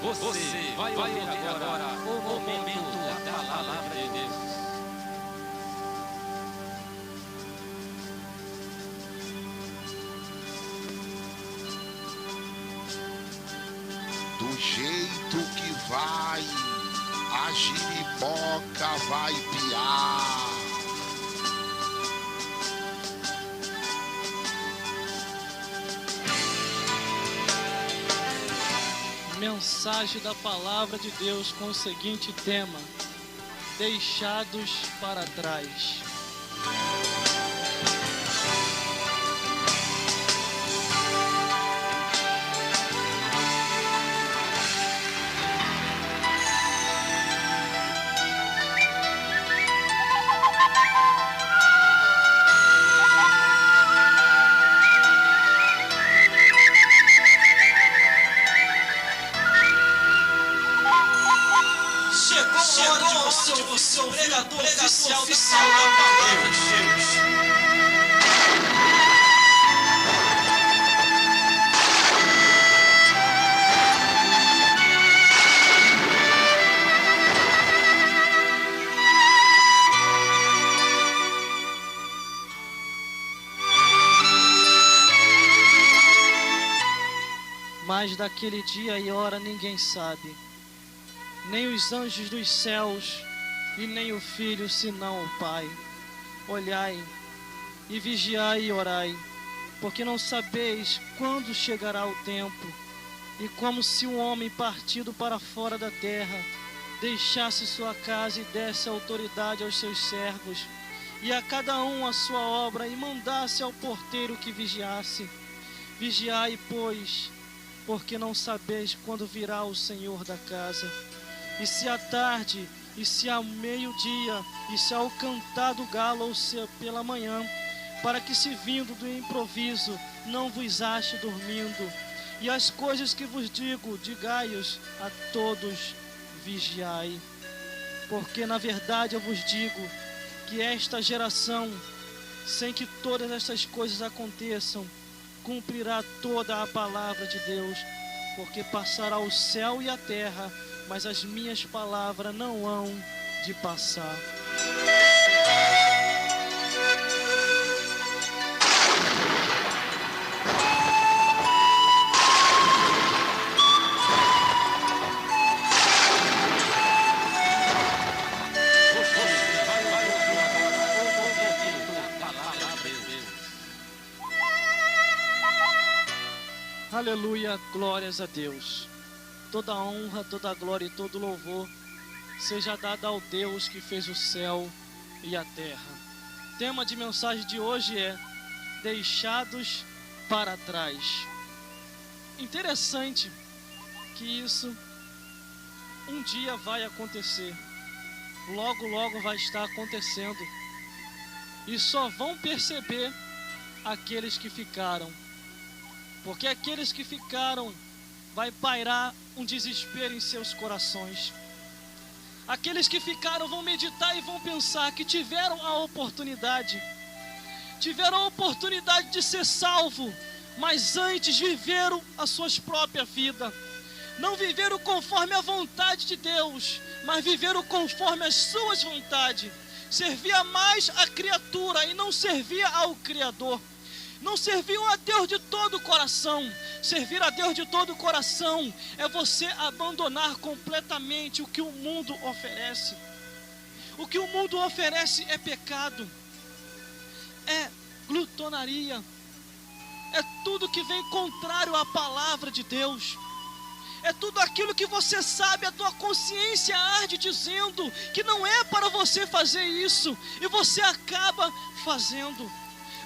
Você vai ouvir agora o momento da palavra de Deus. Do jeito que vai, a giripoca vai piar. Mensagem da palavra de Deus com o seguinte tema: deixados para trás. Você é o pregador oficial da palavra de Deus. Mas daquele dia e hora ninguém sabe, nem os anjos dos céus, e nem o Filho, senão o Pai. Olhai e vigiai e orai, porque não sabeis quando chegará o tempo. E como se um homem partido para fora da terra deixasse sua casa e desse autoridade aos seus servos, e a cada um a sua obra, e mandasse ao porteiro que vigiasse. Vigiai, pois, porque não sabeis quando virá o Senhor da casa. E se à tarde, e se ao meio-dia, e se ao cantar do galo, ou se pela manhã, para que se vindo do improviso, não vos ache dormindo. E as coisas que vos digo, digai-os a todos, vigiai. Porque na verdade eu vos digo, que esta geração, sem que todas estas coisas aconteçam, cumprirá toda a palavra de Deus. Porque passará o céu e a terra, mas as minhas palavras não hão de passar. Aleluia, glórias a Deus. Toda honra, toda glória e todo louvor seja dada ao Deus que fez o céu e a terra. O tema de mensagem de hoje é deixados para trás. Interessante que isso um dia vai acontecer. Logo, logo vai estar acontecendo. E só vão perceber aqueles que ficaram. Porque aqueles que ficaram vai pairar um desespero em seus corações. Aqueles que ficaram vão meditar e vão pensar que tiveram a oportunidade de ser salvo, mas antes viveram a sua própria vida. Não viveram conforme a vontade de Deus, mas viveram conforme as suas vontades. Servia mais a criatura e não servia ao Criador. Não serviam a Deus de todo o coração. Servir a Deus de todo o coração é você abandonar completamente o que o mundo oferece. O que o mundo oferece é pecado, é glutonaria, é tudo que vem contrário à palavra de Deus. É tudo aquilo que você sabe, a tua consciência arde dizendo que não é para você fazer isso, e você acaba fazendo.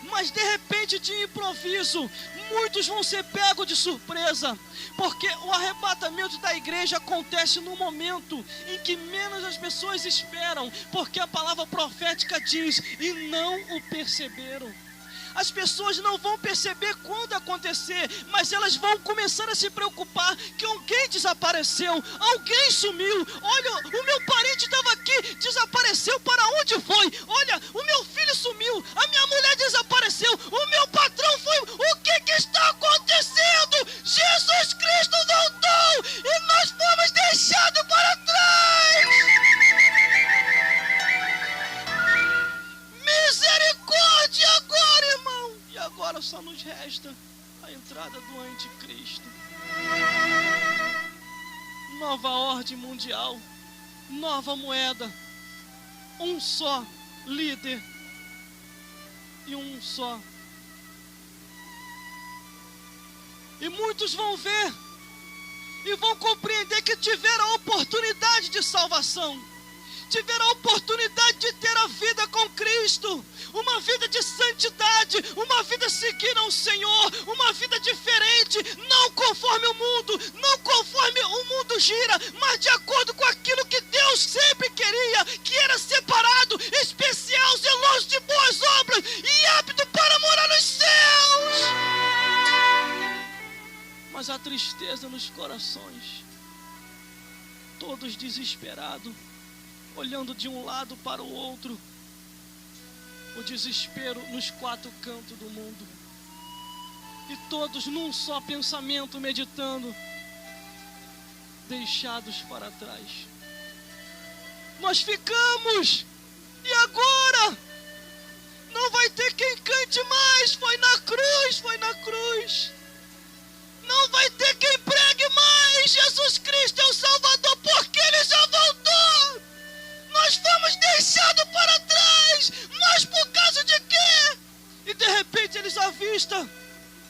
Mas de repente, de improviso, muitos vão ser pegos de surpresa, porque o arrebatamento da igreja acontece no momento em que menos as pessoas esperam, porque a palavra profética diz: e não o perceberam. As pessoas não vão perceber quando acontecer, mas elas vão começar a se preocupar que alguém desapareceu, alguém sumiu. Olha, o meu parente estava aqui, desapareceu, para onde foi? Olha, o meu filho sumiu, a minha mulher desapareceu, o meu patrão foi. O que está acontecendo? Jesus Cristo voltou e nós fomos do anticristo. Nova ordem mundial, nova moeda, um só líder e um só. E muitos vão ver e vão compreender que tiveram a oportunidade de salvação, tiveram a oportunidade de ter a vida com Cristo, uma vida de santidade, uma vida seguindo ao Senhor, uma vida diferente, não conforme o mundo, não conforme o mundo gira, mas de acordo com aquilo que Deus sempre queria, que era separado, especial, zeloso de boas obras e apto para morar nos céus. Mas a tristeza nos corações, todos desesperados, olhando de um lado para o outro, o desespero nos quatro cantos do mundo, e todos num só pensamento, meditando, deixados para trás. Nós ficamos, e agora? Não vai ter quem cante mais, foi na cruz, foi na cruz. Não vai ter quem pregue mais, Jesus Cristo é o Salvador, porque Ele já voltou. Nós fomos deixados para trás, mas por causa de quê? E de repente eles avistam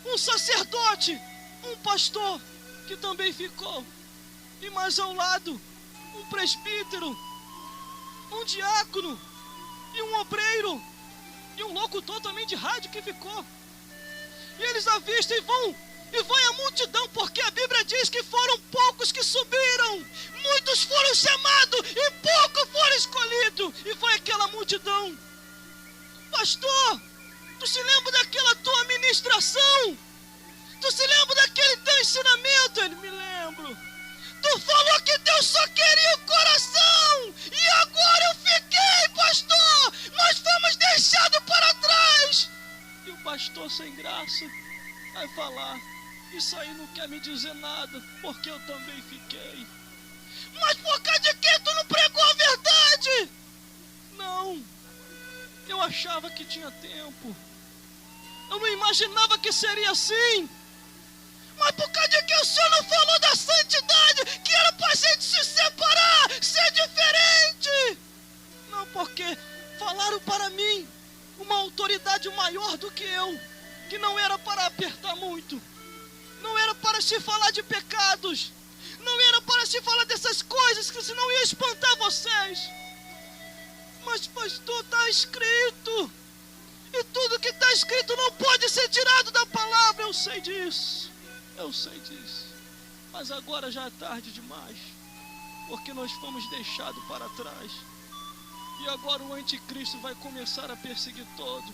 um sacerdote, um pastor, que também ficou. E mais ao lado, um presbítero, um diácono, e um obreiro, e um locutor também de rádio que ficou. E eles avistam e vão a multidão, porque a Bíblia diz que foram poucos que subiram, muitos foram chamados e poucos foram escolhidos, e foi aquela multidão. Pastor, tu se lembra daquela tua ministração? Tu se lembra daquele teu ensinamento? Ele: me lembro. Tu falou que Deus só queria o coração, e agora eu fiquei, pastor, nós fomos deixados para trás. E o pastor, sem graça, vai falar: isso aí não quer me dizer nada, porque eu também fiquei. Mas por causa de que tu não pregou a verdade? Não, eu achava que tinha tempo, eu não imaginava que seria assim. Mas por causa de que o Senhor não falou da santidade, que era para a gente se separar, ser diferente? Não, porque falaram para mim uma autoridade maior do que eu, que não era para apertar muito, não era para se falar de pecados, não era para se falar dessas coisas, que senão ia espantar vocês. Mas pastor, está escrito, e tudo que está escrito não pode ser tirado da palavra. Eu sei disso, mas agora já é tarde demais, porque nós fomos deixados para trás, e agora o anticristo vai começar a perseguir todo.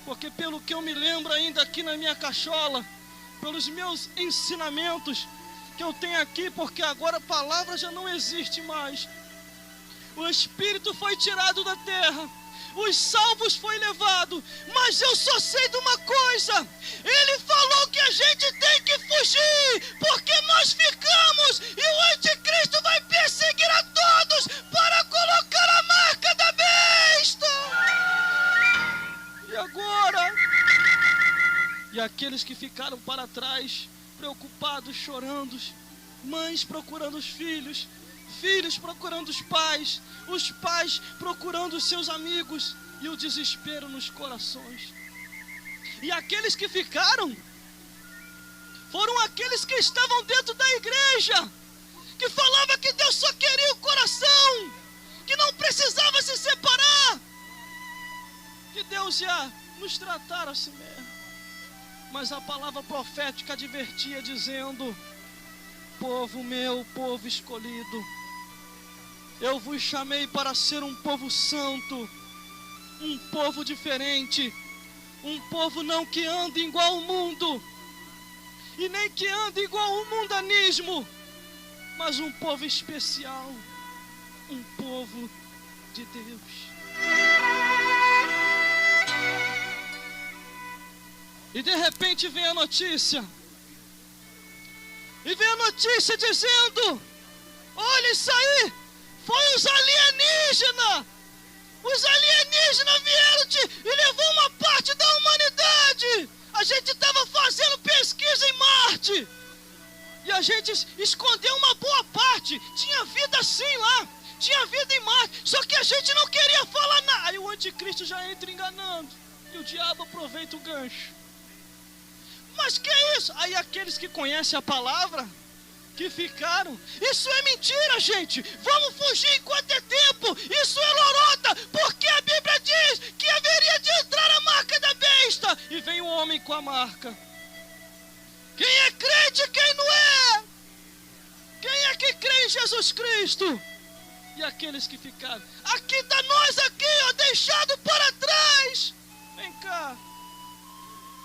Porque pelo que eu me lembro ainda aqui na minha cachola, pelos meus ensinamentos que eu tenho aqui, porque agora a palavra já não existe mais, o Espírito foi tirado da terra, os salvos foi levado, mas eu só sei de uma coisa: Ele falou que a gente tem que fugir, porque nós ficamos, e o anticristo vai perseguir a todos para colocar a marca da besta. E agora? E aqueles que ficaram para trás, preocupados, chorando, mães procurando os filhos, filhos procurando os pais procurando os seus amigos, e o desespero nos corações. E aqueles que ficaram foram aqueles que estavam dentro da igreja, que falava que Deus só queria o coração, que não precisava se separar, que Deus ia nos tratar assim mesmo. Mas a palavra profética advertia, dizendo: povo meu, povo escolhido, eu vos chamei para ser um povo santo, um povo diferente, um povo não que anda igual ao mundo, e nem que anda igual ao mundanismo, mas um povo especial, um povo de Deus. E de repente vem a notícia, dizendo: olha isso aí, foi os alienígenas vieram e levou uma parte da humanidade. A gente estava fazendo pesquisa em Marte. E a gente escondeu uma boa parte. Tinha vida sim lá. Tinha vida em Marte. Só que a gente não queria falar nada. Aí o anticristo já entra enganando. E o diabo aproveita o gancho. Mas que é isso? Aí aqueles que conhecem a palavra, que ficaram. Isso é mentira, gente. Vamos fugir enquanto é tempo. Isso é lorota. Porque a Bíblia diz que haveria de entrar a marca da besta. E vem o homem com a marca. Quem é crente e quem não é? Quem é que crê em Jesus Cristo? E aqueles que ficaram. Aqui está nós aqui, ó, deixado para trás. Vem cá.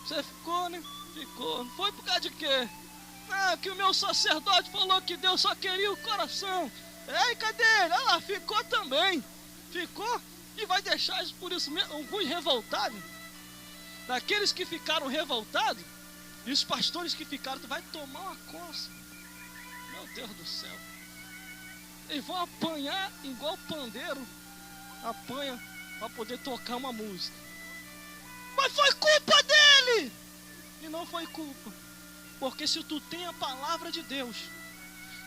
Você ficou, né? Ficou. Foi por causa de quê? Ah, que o meu sacerdote falou que Deus só queria o coração. Ei, cadê ele? Olha lá, ficou também. Ficou e vai deixar isso por isso mesmo. Alguns revoltados. Daqueles que ficaram revoltados, e os pastores que ficaram, tu vai tomar uma coça. Meu Deus do céu. Eles vão apanhar igual pandeiro. Apanha para poder tocar uma música. Mas foi culpa dele. E não foi culpa. Porque se tu tem a palavra de Deus,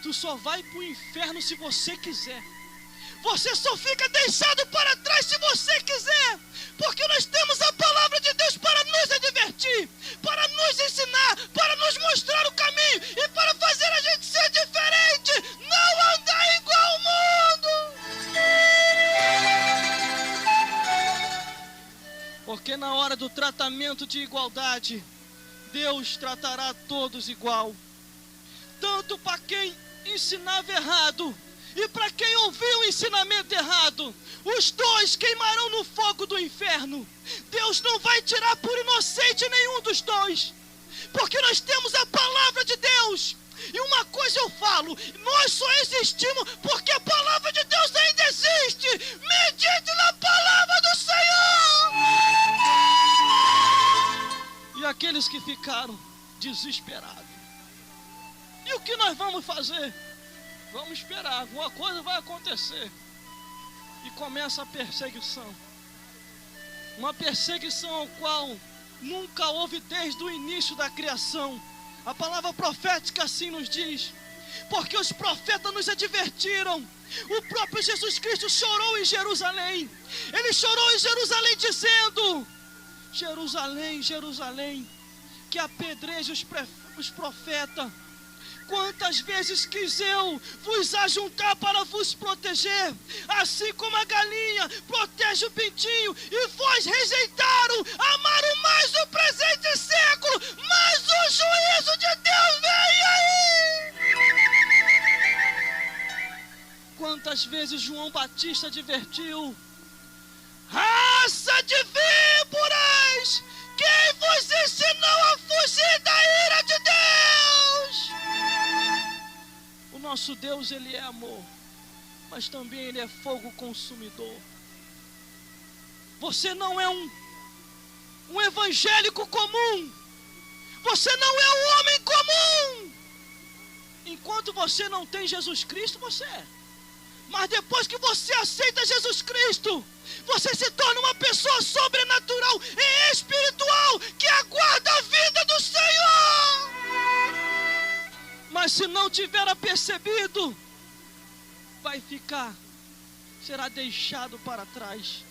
tu só vai para o inferno se você quiser. Você só fica deixado para trás se você quiser. Porque nós temos a palavra de Deus para nos advertir, para nos ensinar, para nos mostrar o caminho e para fazer a gente ser diferente. Não andar igual ao mundo. Porque na hora do tratamento de igualdade, Deus tratará todos igual. Tanto para quem ensinava errado e para quem ouviu o ensinamento errado, os dois queimarão no fogo do inferno. Deus não vai tirar por inocente nenhum dos dois, porque nós temos a palavra de Deus. E uma coisa eu falo, nós só existimos porque a palavra de Deus ainda existe. Medite na palavra do Senhor. E aqueles que ficaram desesperados. E o que nós vamos fazer? Vamos esperar, alguma coisa vai acontecer. E começa a perseguição. Uma perseguição ao qual nunca houve desde o início da criação. A palavra profética assim nos diz. Porque os profetas nos advertiram. O próprio Jesus Cristo chorou em Jerusalém. Ele chorou em Jerusalém dizendo: Jerusalém, Jerusalém, que apedreja os profetas. Quantas vezes quis eu vos ajuntar para vos proteger, assim como a galinha protege o pintinho, e vós rejeitaram, amaram mais o presente século, mas o juízo de Deus vem aí. Quantas vezes João Batista advertiu: raça de víboras, quem vos ensinou a fugir da ira de Deus? O nosso Deus, Ele é amor, mas também Ele é fogo consumidor. Você não é um evangélico comum. Você não é um homem comum. Enquanto você não tem Jesus Cristo, você é. Mas depois que você aceita Jesus Cristo, você se torna uma pessoa sobrenatural e espiritual que aguarda a vida do Senhor. Mas se não tiver apercebido, vai ficar, será deixado para trás.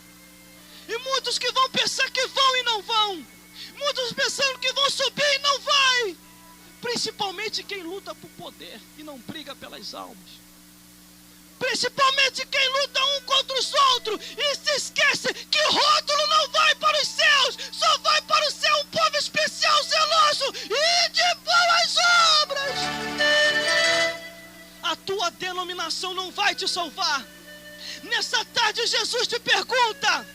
E muitos que vão pensar que vão e não vão. Muitos pensando que vão subir e não vai. Principalmente quem luta por poder e não briga pelas almas. Principalmente quem luta um contra os outros e se esquece que rótulo não vai para os céus, só vai para o céu um povo especial, zeloso e de boas obras. A tua denominação não vai te salvar. Nessa tarde Jesus te pergunta: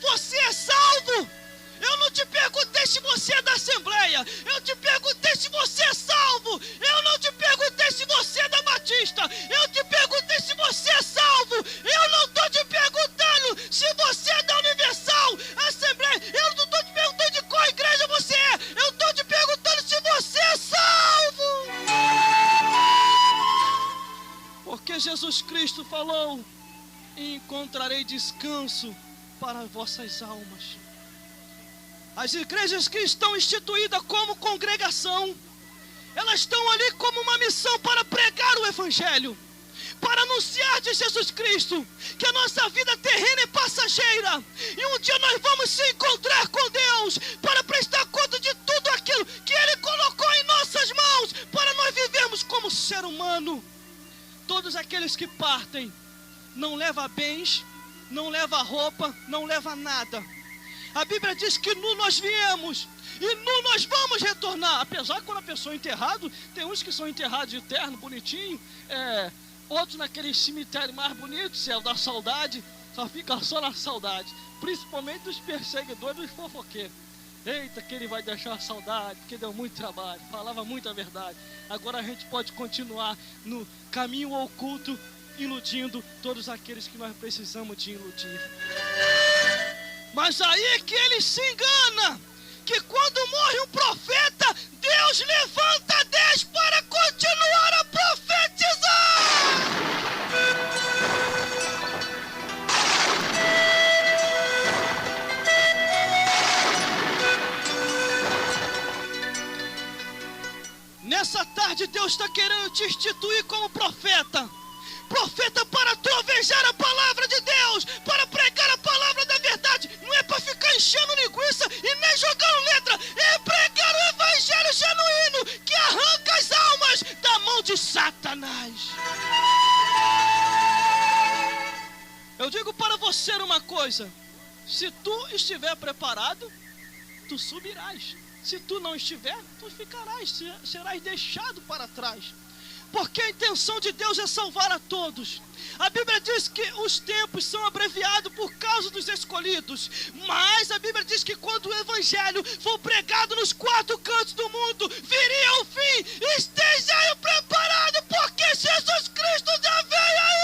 você é salvo? Eu não te perguntei se você é da Assembleia. Eu te perguntei se você é salvo. Eu não te perguntei se você é da Batista. Eu te perguntei se você é salvo. Eu não estou te perguntando se você é da Universal Assembleia. Eu não estou te perguntando de qual igreja você é. Eu estou te perguntando se você é salvo. Porque Jesus Cristo falou: e encontrarei descanso para vossas almas. As igrejas que estão instituídas como congregação, elas estão ali como uma missão para pregar o Evangelho, para anunciar de Jesus Cristo, que a nossa vida terrena é passageira, e um dia nós vamos se encontrar com Deus, para prestar conta de tudo aquilo que Ele colocou em nossas mãos, para nós vivermos como ser humano. Todos aqueles que partem, não levam bens, não levam roupa, não levam nada. A Bíblia diz que nu nós viemos e nu nós vamos retornar. Apesar que quando a pessoa é enterrada, tem uns que são enterrados de terno, bonitinho, outros naquele cemitério mais bonito, céu da saudade, só fica só na saudade, principalmente dos perseguidores, dos fofoqueiros. Eita, que ele vai deixar saudade, porque deu muito trabalho, falava muita verdade. Agora a gente pode continuar no caminho oculto, iludindo todos aqueles que nós precisamos de iludir. Mas aí é que ele se engana, que quando morre um profeta, Deus levanta 10 para continuar a profetizar. Nessa tarde Deus está querendo te instituir como profeta. Profeta para trovejar a palavra de Deus, para pregar a palavra da verdade. Não é para ficar enchendo linguiça e nem jogando letra. É pregar o evangelho genuíno que arranca as almas da mão de Satanás. Eu digo para você uma coisa: se tu estiver preparado, tu subirás. Se tu não estiver, tu ficarás, serás deixado para trás. Porque a intenção de Deus é salvar a todos. A Bíblia diz que os tempos são abreviados por causa dos escolhidos. Mas a Bíblia diz que quando o Evangelho for pregado nos 4 cantos do mundo, viria o fim. Esteja aí preparado, porque Jesus Cristo já veio aí.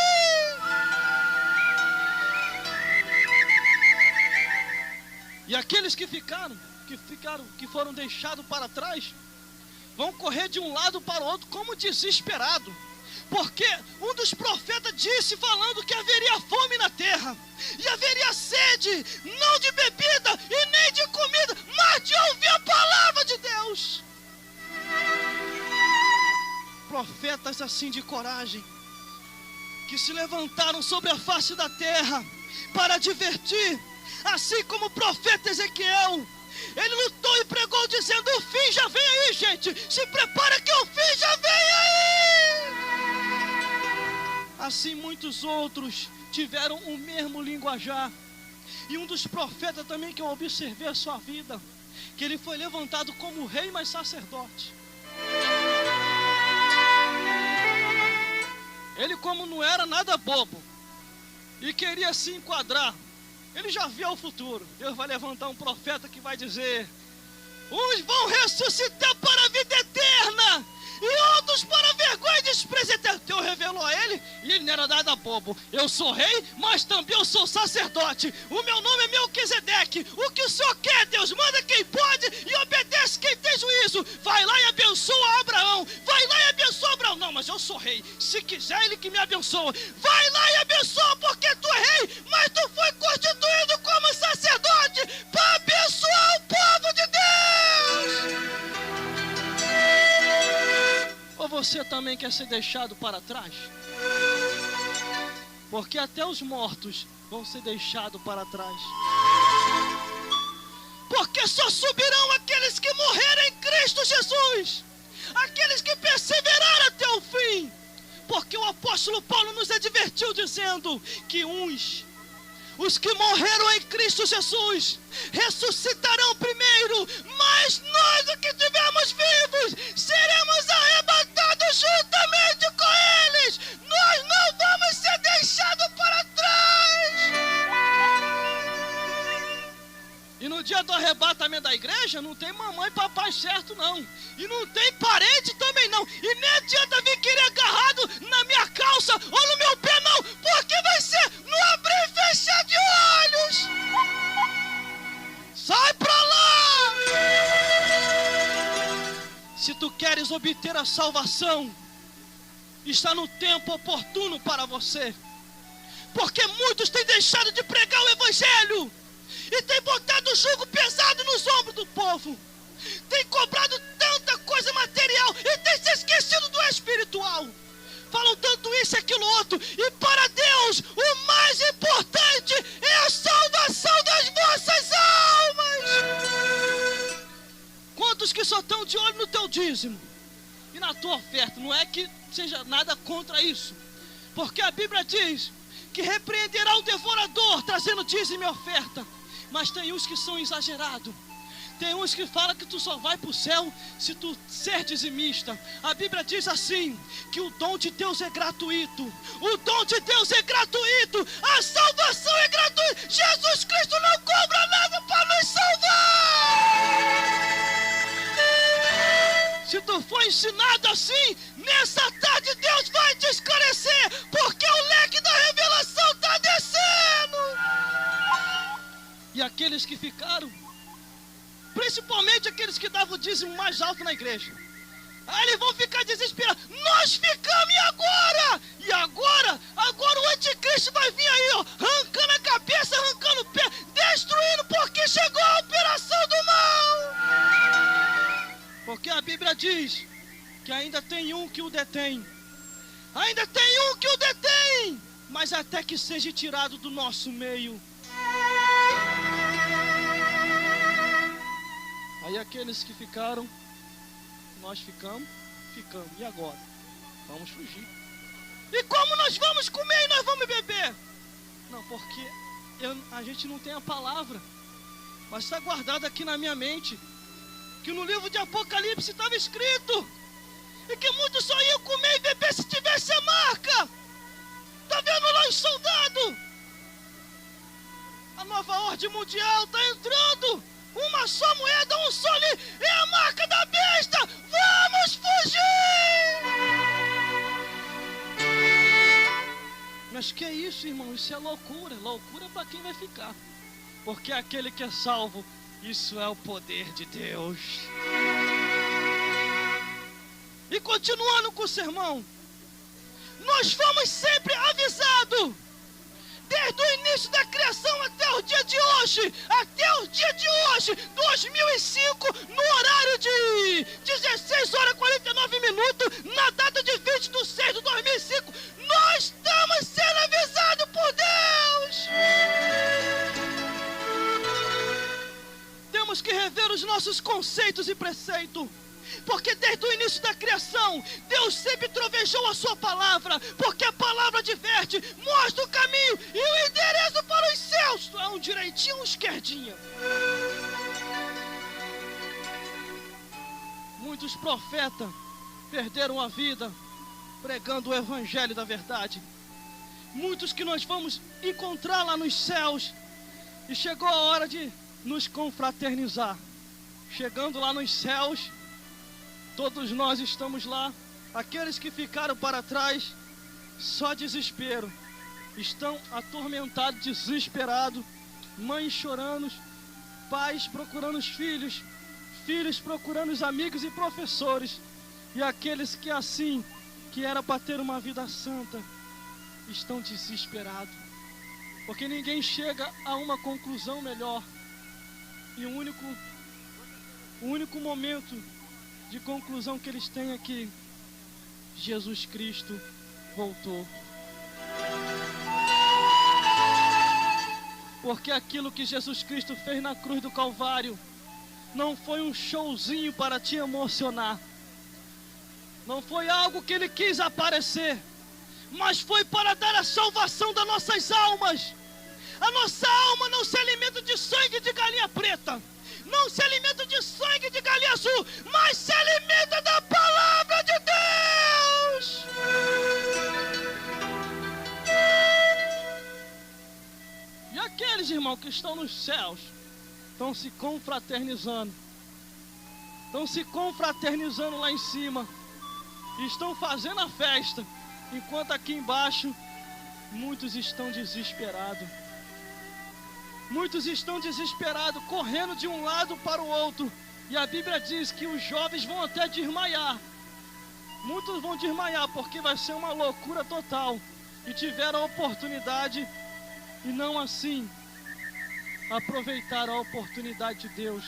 E aqueles que foram deixados para trás, vão correr de um lado para o outro como desesperado. Porque um dos profetas disse falando que haveria fome na terra, e haveria sede, não de bebida e nem de comida, mas de ouvir a palavra de Deus. Profetas assim de coragem, que se levantaram sobre a face da terra para advertir, assim como o profeta Ezequiel. Ele lutou e pregou dizendo: o fim já vem aí, gente. Se prepara que o fim já vem aí. Assim muitos outros tiveram o mesmo linguajar. E um dos profetas também que eu observei a sua vida, que ele foi levantado como rei, mas sacerdote. Ele, como não era nada bobo e queria se enquadrar, ele já viu o futuro. Deus vai levantar um profeta que vai dizer: uns vão ressuscitar para a vida eterna, e outros para a vergonha e desprezo eterno. Deus revelou a ele, e ele não era nada bobo. Eu sou rei, mas também eu sou sacerdote. O meu nome é Melquisedeque. O que o Senhor quer, Deus? Manda quem pode e obedece quem tem juízo. Vai lá e abençoa Abraão. Vai lá e abençoa Abraão. Não, mas eu sou rei. Se quiser, ele que me abençoa. Vai lá e abençoa, porque tu é rei, mas tu foi constituído como sacerdote para abençoar o povo de Deus. Ou você também quer ser deixado para trás? Porque até os mortos vão ser deixados para trás. Porque só subirão aqueles que morreram em Cristo Jesus, aqueles que perseveraram até o fim. Porque o apóstolo Paulo nos advertiu dizendo que os que morreram em Cristo Jesus ressuscitarão primeiro, mas nós, os que estivermos vivos, seremos arrebatados juntamente com eles. Nós não vamos ser deixados para trás. E no dia do arrebatamento da igreja, não tem mamãe e papai certo não, e não tem parente também não, e nem adianta vir querer agarrado na minha calça ou no meu pé não, porque vai ser no abrir e fechar de olhos. Sai pra lá! Se tu queres obter a salvação, está no tempo oportuno para você, porque muitos têm deixado de pregar o evangelho, e tem botado o jugo pesado nos ombros do povo. Tem cobrado tanta coisa material e tem se esquecido do espiritual. Falam tanto isso e aquilo outro. E para Deus, o mais importante é a salvação das vossas almas. Quantos que só estão de olho no teu dízimo e na tua oferta? Não é que seja nada contra isso, porque a Bíblia diz que repreenderá o devorador trazendo dízimo e oferta. Mas tem uns que são exagerados. Tem uns que falam que tu só vai para o céu se tu ser dizimista. A Bíblia diz assim, que o dom de Deus é gratuito. O dom de Deus é gratuito. A salvação é gratuita. Jesus Cristo não cobra nada para nos salvar. Se tu for ensinado assim, nessa tarde Deus vai te esclarecer, porque o leque da revelação está descendo. E aqueles que ficaram, principalmente aqueles que davam o dízimo mais alto na igreja, aí eles vão ficar desesperados. Nós ficamos e agora? E agora? Agora o anticristo vai vir aí, ó, arrancando a cabeça, arrancando o pé, destruindo, porque chegou a operação do mal. Porque a Bíblia diz que ainda tem um que o detém. Ainda tem um que o detém, mas até que seja tirado do nosso meio. Aí aqueles que ficaram, nós ficamos. E agora? Vamos fugir. E como nós vamos comer e nós vamos beber? Não, porque a gente não tem a palavra. Mas está guardado aqui na minha mente que no livro de Apocalipse estava escrito e que muitos só iam comer e beber se tivesse a marca. Está vendo lá os soldados? A nova ordem mundial está entrando. Uma só moeda, um só livro. É a marca da besta. Vamos fugir! Mas que é isso, irmão? Isso é loucura. Loucura para quem vai ficar. Porque aquele que é salvo, isso é o poder de Deus. E continuando com o sermão, nós fomos sempre avisados. Desde o início da criação até o dia de hoje, 2005, no horário de 16 horas e 49 minutos, na data de 20/6/2005, nós estamos sendo avisados por Deus. Temos que rever os nossos conceitos e preceitos. Porque desde o início da criação, Deus sempre trovejou a sua palavra, porque a palavra diverte, mostra o caminho e o endereço para os céus. É um direitinho ou um esquerdinha? Muitos profetas perderam a vida pregando o evangelho da verdade. Muitos que nós vamos encontrar lá nos céus. E chegou a hora de nos confraternizar. Chegando lá nos céus, todos nós estamos lá. Aqueles que ficaram para trás, só desespero. Estão atormentados, desesperados. Mães chorando, pais procurando os filhos, filhos procurando os amigos e professores. E aqueles que assim, que era para ter uma vida santa, estão desesperados. Porque ninguém chega a uma conclusão melhor. E o único momento de conclusão que eles têm é que Jesus Cristo voltou. Porque aquilo que Jesus Cristo fez na cruz do Calvário não foi um showzinho para te emocionar. Não foi algo que ele quis aparecer, mas foi para dar a salvação das nossas almas. A nossa alma não se alimenta de sangue de galinha preta, não se alimenta de sangue de galinha azul, mas se alimenta da palavra de Deus. E aqueles, irmãos, que estão nos céus, estão se confraternizando. Estão se confraternizando lá em cima. E estão fazendo a festa. Enquanto aqui embaixo, muitos estão desesperados. Muitos estão desesperados, correndo de um lado para o outro. E a Bíblia diz que os jovens vão até desmaiar. Muitos vão desmaiar porque vai ser uma loucura total. E tiveram a oportunidade, e não assim, aproveitaram a oportunidade de Deus.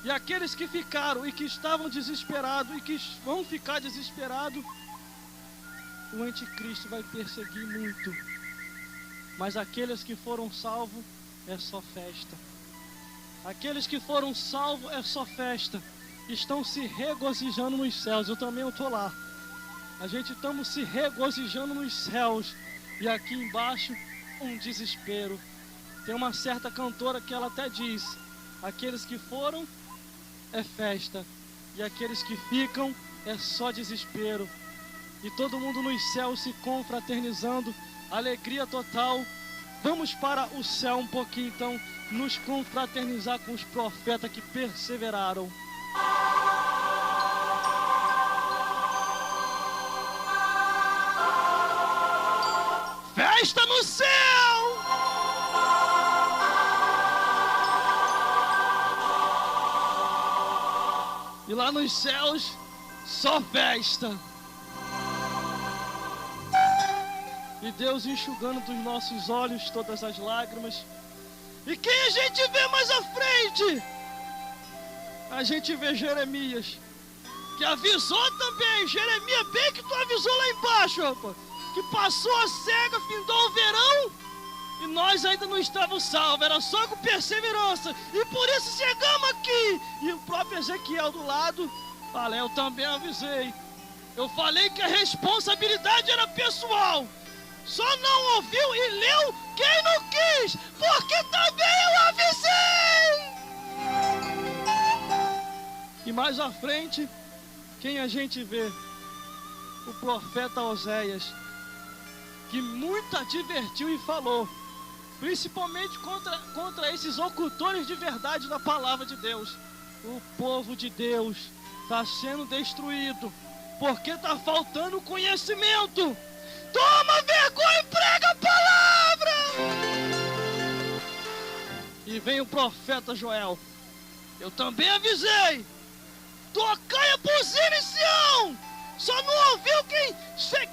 E aqueles que ficaram e que estavam desesperados e que vão ficar desesperados, o anticristo vai perseguir muito. Mas aqueles que foram salvos, é só festa. Aqueles que foram salvos, é só festa. Estão se regozijando nos céus. Eu também estou lá. A gente estamos se regozijando nos céus. E aqui embaixo, um desespero. Tem uma certa cantora que ela até diz: aqueles que foram, é festa. E aqueles que ficam, é só desespero. E todo mundo nos céus se confraternizando. Alegria total. Vamos para o céu um pouquinho então, nos confraternizar com os profetas que perseveraram. Festa no céu! E lá nos céus, só festa. E Deus enxugando dos nossos olhos todas as lágrimas. E quem a gente vê mais à frente? A gente vê Jeremias, que avisou também. Jeremias, bem que tu avisou lá embaixo, rapaz, que passou a cega, findou o verão, e nós ainda não estávamos salvos, era só com perseverança, e por isso chegamos aqui. E o próprio Ezequiel do lado fala: eu também avisei. Eu falei que a responsabilidade era pessoal. Só não ouviu e leu quem não quis, porque também eu avisei. E mais à frente, quem a gente vê? O profeta Oséias, que muito advertiu e falou, principalmente contra esses ocultores de verdade da palavra de Deus. O povo de Deus está sendo destruído, porque está faltando conhecimento. Toma vergonha e prega a palavra! E vem o profeta Joel: eu também avisei. Tocai a buzina em Sião. Só não ouviu quem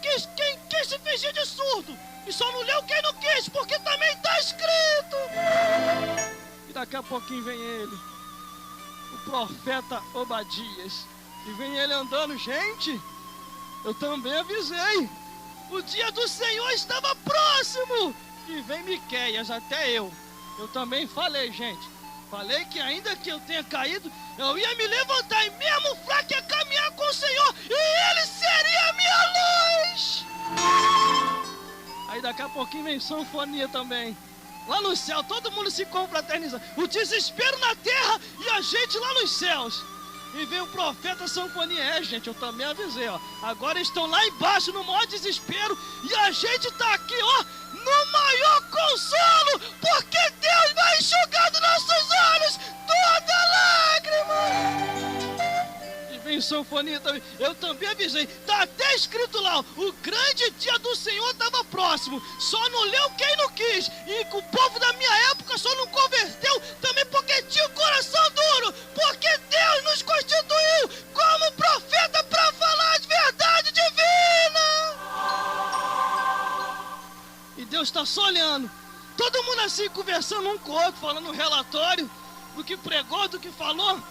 quis se fingir de surdo. E só não leu quem não quis, porque também está escrito. E daqui a pouquinho vem ele, o profeta Obadias. E vem ele andando: gente, eu também avisei. O dia do Senhor estava próximo. E vem Miqueias, até eu também falei, gente. Falei que ainda que eu tenha caído, eu ia me levantar, e mesmo fraco ia caminhar com o Senhor, e Ele seria a minha luz. Aí daqui a pouquinho vem sanfonia também. Lá no céu, todo mundo se confraterniza. O desespero na terra e a gente lá nos céus. E vem o profeta sanfonia: gente, eu também avisei, ó. Agora estão lá embaixo no maior desespero, e a gente tá aqui, ó, no maior consolo, porque Deus vai enxugar dos nossos olhos toda lágrima. E vem sanfonia também: eu também avisei. Tá até escrito lá, ó, o grande dia do Senhor estava próximo. Só não leu quem não quis. E o povo da minha época só não converteu também porque tinha o coração duro. Porque Deus nos constituiu como profeta para falar de verdade divina. E Deus está só olhando. Todo mundo assim conversando um com o outro, falando um relatório do que pregou, do que falou.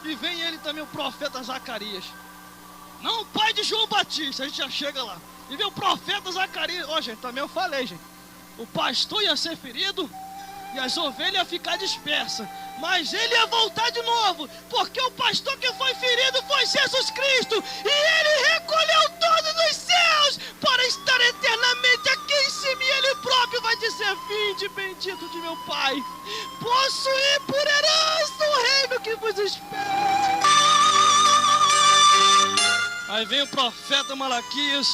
E vem ele também, o profeta Zacarias. Não o pai de João Batista, a gente já chega lá. E vem o profeta Zacarias. Ó, gente, também eu falei, gente. O pastor ia ser ferido e as ovelhas iam ficar dispersas. Mas ele ia voltar de novo, porque o pastor que foi ferido foi Jesus Cristo. E ele recolheu todos os céus para estar eternamente aqui em cima. E ele próprio vai dizer: vinde, bendito de meu Pai, possuir por herança o reino que vos espera. Aí vem o profeta Malaquias,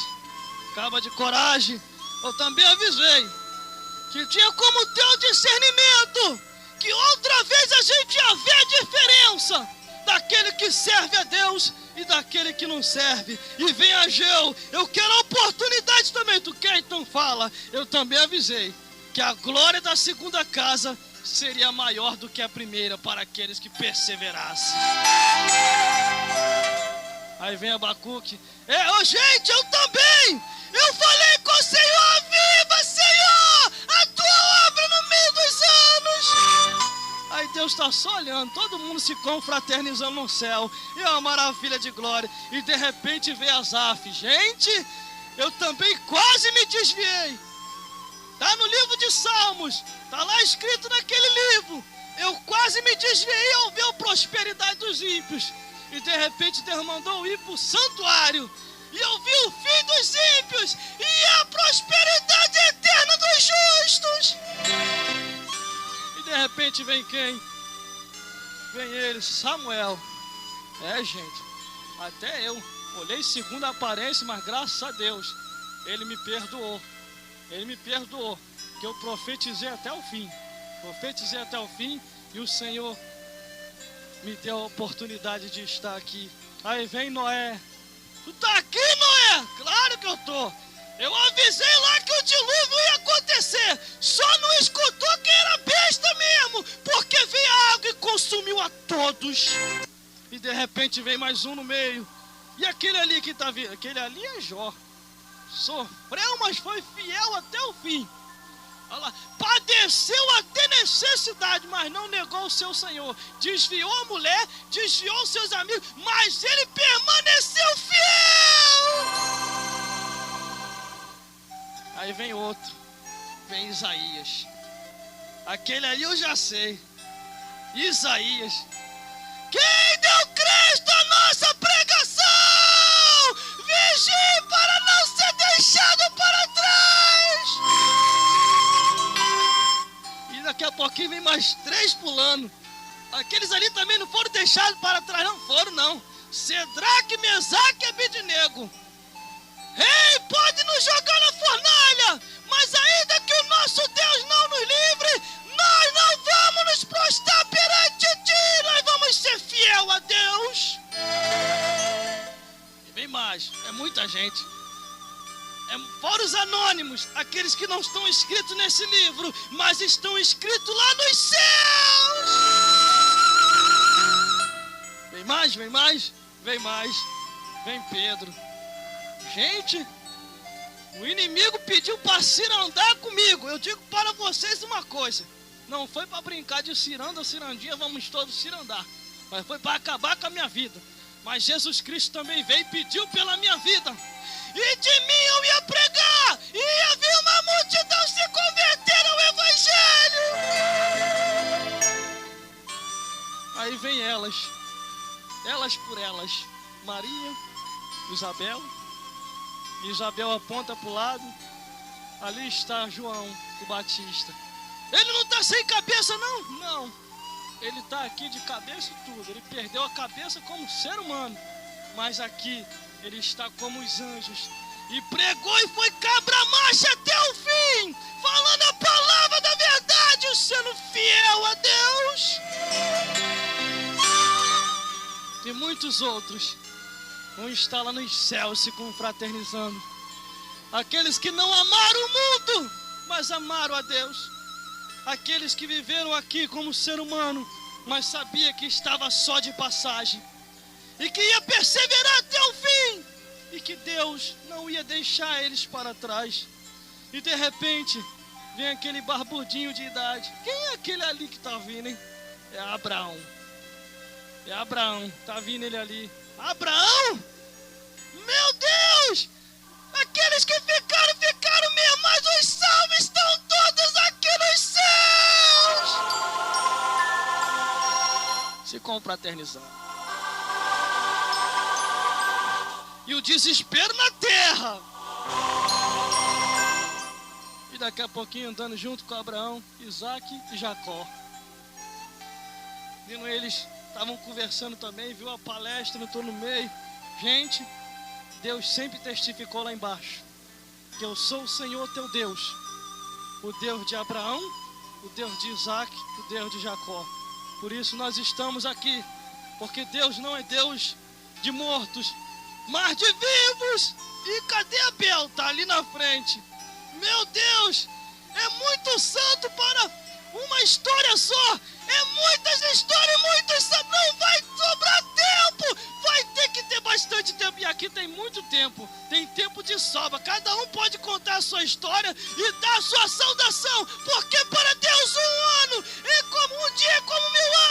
acaba de coragem: eu também avisei que tinha como ter o discernimento, que outra vez a gente ia ver a diferença daquele que serve a Deus e daquele que não serve. E vem Ageu: eu quero a oportunidade também. Tu quer? Então fala. Eu também avisei que a glória da segunda casa seria maior do que a primeira para aqueles que perseverassem. Aí vem Abacuque: gente, eu também. Eu falei com o Senhor: viva, Senhor, a tua obra no meio dos anos. Deus está só olhando, todo mundo se confraternizando no céu, e é uma maravilha de glória. E de repente vê Asaf. Gente, eu também quase me desviei. Está no livro de Salmos, está lá escrito naquele livro. Eu quase me desviei ao ver a prosperidade dos ímpios. E de repente Deus mandou ir para o santuário. E eu vi o fim dos ímpios e a prosperidade eterna dos justos. E de repente vem quem? Vem ele, Samuel. Gente, até eu olhei segundo a aparência, mas graças a Deus, ele me perdoou. Ele me perdoou, que eu profetizei até o fim. Profetizei até o fim e o Senhor me deu a oportunidade de estar aqui. Aí vem Noé. Tu tá aqui, Noé? Claro que eu tô. Eu avisei lá que o dilúvio ia acontecer. Só não escutou quem era besta mesmo, porque veio a água e consumiu a todos. E de repente vem mais um no meio. E aquele ali que tá vindo? Aquele ali é Jó. Sofreu, mas foi fiel até o fim. Olha lá, padeceu até necessidade, mas não negou o seu Senhor. Desviou a mulher, desviou seus amigos, mas ele permaneceu fiel. Aí vem outro, vem Isaías. Aquele ali eu já sei. Isaías. Quem deu crédito à nossa pregação? Vigie para não ser deixado para trás. E daqui a pouquinho vem mais 3 pulando. Aqueles ali também não foram deixados para trás, não foram não. Cedraque, Mesaque e Abednego. Ei, pode nos jogar na fornalha, mas ainda que o nosso Deus não nos livre, nós não vamos nos prostrar perante ti, nós vamos ser fiel a Deus. E vem mais, é muita gente. Fora os anônimos, aqueles que não estão escritos nesse livro, mas estão escritos lá nos céus. Vem mais, vem mais, vem mais. Vem Pedro. Gente, o inimigo pediu para cirandar comigo. Eu digo para vocês uma coisa: não foi para brincar de ciranda ou cirandinha, vamos todos cirandar, mas foi para acabar com a minha vida. Mas Jesus Cristo também veio e pediu pela minha vida. E de mim eu ia pregar, e ia ver uma multidão se converter ao Evangelho. Aí vem elas por elas. Maria, Isabel. Isabel aponta para o lado. Ali está João, o Batista. Ele não está sem cabeça, não? Não. Ele está aqui de cabeça e tudo. Ele perdeu a cabeça como ser humano. Mas aqui ele está como os anjos. E pregou e foi cabra-macha até o fim. Falando a palavra da verdade, sendo fiel a Deus. E muitos outros vão estar lá nos céus se confraternizando. Aqueles que não amaram o mundo, mas amaram a Deus. Aqueles que viveram aqui como ser humano, mas sabia que estava só de passagem. E que ia perseverar até o fim. E que Deus não ia deixar eles para trás. E de repente, vem aquele barbudinho de idade. Quem é aquele ali que está vindo, hein? É Abraão. É Abraão, está vindo ele ali. Abraão? Meu Deus! Aqueles que ficaram mesmo, mas os salvos estão todos aqui nos céus! Se confraternizando. E o desespero na terra. E daqui a pouquinho andando junto com Abraão, Isaac e Jacó. Vindo eles, estavam conversando também, viu a palestra, não estou no meio. Gente, Deus sempre testificou lá embaixo que eu sou o Senhor teu Deus, o Deus de Abraão, o Deus de Isaac, o Deus de Jacó. Por isso nós estamos aqui, porque Deus não é Deus de mortos, mas de vivos. E cadê Abel? Está ali na frente. Meu Deus, é muito santo para uma história só. É muitas histórias, muitos santos. Não vai sobrar tempo. Vai ter que ter bastante tempo. E aqui tem muito tempo. Tem tempo de sobra. Cada um pode contar a sua história e dar a sua saudação. Porque para Deus um ano é como um dia, como 1000 anos.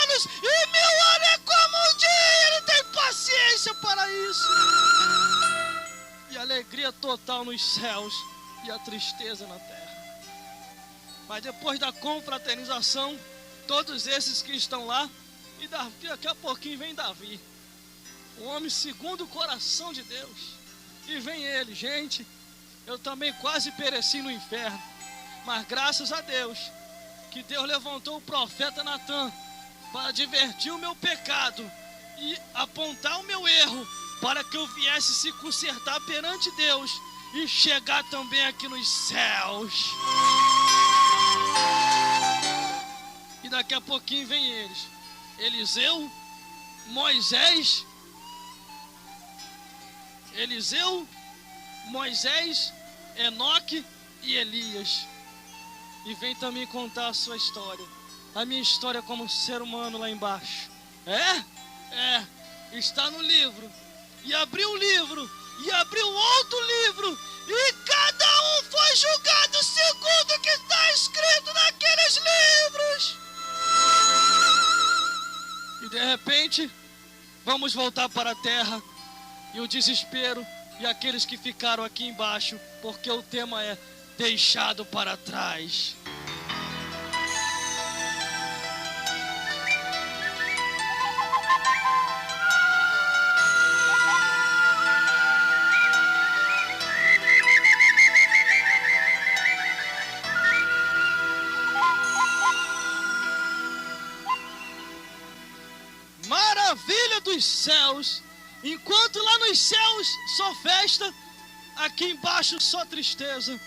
total nos céus e a tristeza na terra. Mas depois da confraternização, todos esses que estão lá, e daqui a pouquinho vem Davi, o homem segundo o coração de Deus. E vem ele: gente, eu também quase pereci no inferno, mas graças a Deus, que Deus levantou o profeta Natan para advertir o meu pecado e apontar o meu erro, para que eu viesse se consertar perante Deus e chegar também aqui nos céus. E daqui a pouquinho vem eles: Eliseu, Moisés, Enoque e Elias. E vem também contar a sua história, a minha história como ser humano lá embaixo. Está no livro. E abriu o livro, e abriu outro livro, e cada um foi julgado segundo o que está escrito naqueles livros. E de repente, vamos voltar para a terra, e o desespero, e aqueles que ficaram aqui embaixo, porque o tema é deixado para trás. Maravilha dos céus! Enquanto lá nos céus só festa, aqui embaixo só tristeza.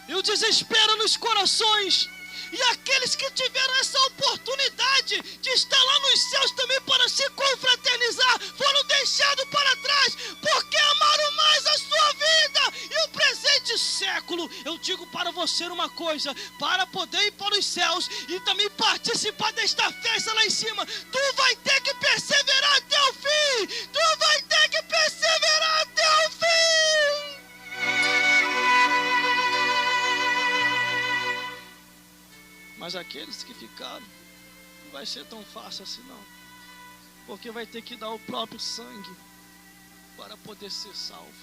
E o desespero nos corações. E aqueles que tiveram essa oportunidade de estar lá nos céus também para se confraternizar, foram deixados para trás, porque amaram mais a sua vida e o presente século. Eu digo para você uma coisa: para poder ir para os céus e também participar desta festa lá em cima, tu vai ter que perseverar até o fim. Tu vai ter que perseverar até o fim. Mas aqueles que ficaram, não vai ser tão fácil assim não, porque vai ter que dar o próprio sangue para poder ser salvo.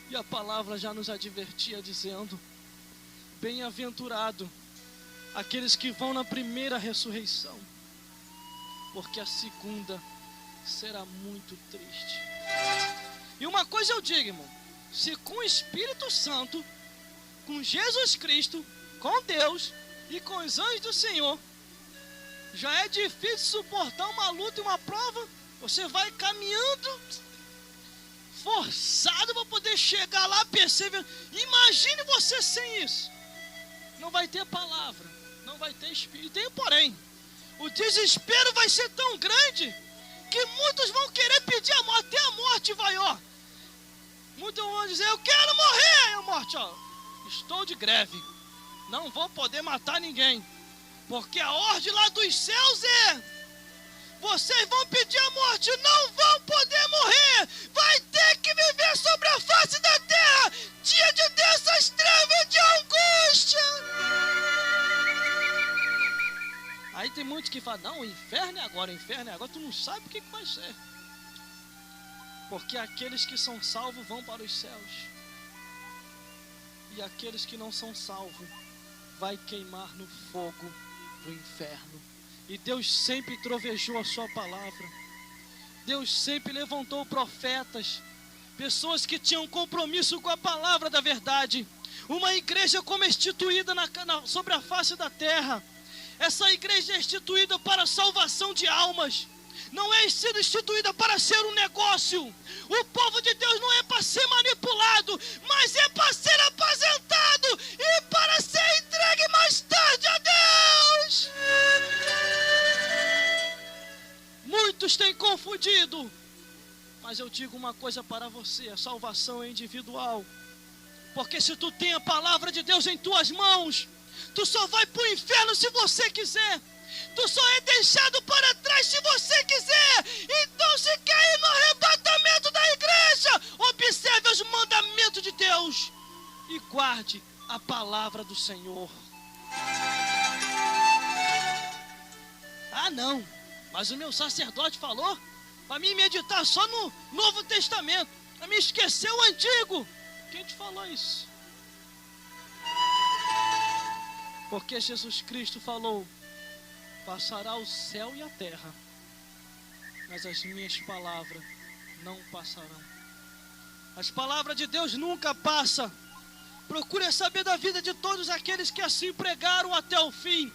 E a palavra já nos advertia dizendo: bem-aventurado aqueles que vão na primeira ressurreição, porque a segunda será muito triste. E uma coisa eu digo, irmão: se com o Espírito Santo, com Jesus Cristo, com Deus e com os anjos do Senhor, já é difícil suportar uma luta e uma prova, você vai caminhando forçado para poder chegar lá, perceber. Imagine você sem isso. Não vai ter palavra, não vai ter Espírito. E porém, o desespero vai ser tão grande que muitos vão querer pedir a morte. Até a morte vai, ó. Muitos vão dizer: eu quero morrer. Aí a morte, ó, estou de greve, não vou poder matar ninguém, porque a ordem lá dos céus é: vocês vão pedir a morte, não vão poder morrer, vai ter que viver sobre a face da terra, dia de dessas trevas de angústia. Aí tem muitos que falam: não, o inferno é agora, tu não sabe o que vai ser. Porque aqueles que são salvos vão para os céus, e aqueles que não são salvos vai queimar no fogo do inferno. E Deus sempre trovejou a sua palavra. Deus sempre levantou profetas, pessoas que tinham compromisso com a palavra da verdade. Uma igreja como instituída sobre a face da terra. Essa igreja é instituída para a salvação de almas, não é sendo instituída para ser um negócio. O povo de Deus não é para ser manipulado, mas é para ser aposentado e para ser entregue mais tarde a Deus. Muitos têm confundido, mas eu digo uma coisa para você: a salvação é individual. Porque se tu tem a palavra de Deus em tuas mãos, tu só vai para o inferno se você quiser. Tu só é deixado para trás se você quiser. Então, se quer ir no arrebatamento da igreja, observe os mandamentos de Deus e guarde a palavra do Senhor. Ah, não, mas o meu sacerdote falou para mim meditar só no Novo Testamento, para mim esquecer o Antigo. Quem te falou isso? Porque Jesus Cristo falou: passará o céu e a terra, mas as minhas palavras não passarão. As palavras de Deus nunca passam. Procure saber da vida de todos aqueles que assim pregaram até o fim,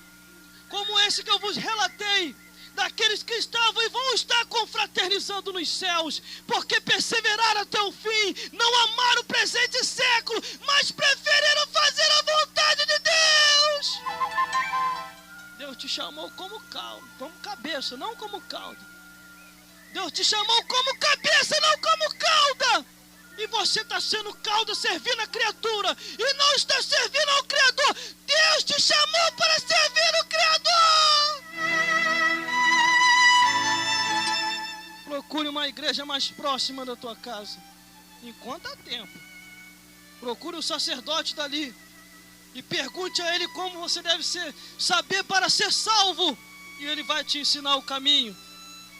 como esse que eu vos relatei, daqueles que estavam e vão estar confraternizando nos céus, porque perseveraram até o fim, não amaram o presente século, mas preferiram fazer a vontade de Deus. Deus te chamou como cabeça, não como cauda. Deus te chamou como cabeça, não como cauda. E você está sendo cauda, servindo a criatura, e não está servindo ao Criador. Deus te chamou para servir o Criador. Procure uma igreja mais próxima da tua casa, enquanto há tempo. Procure o sacerdote dali e pergunte a ele como você deve saber para ser salvo, e ele vai te ensinar o caminho.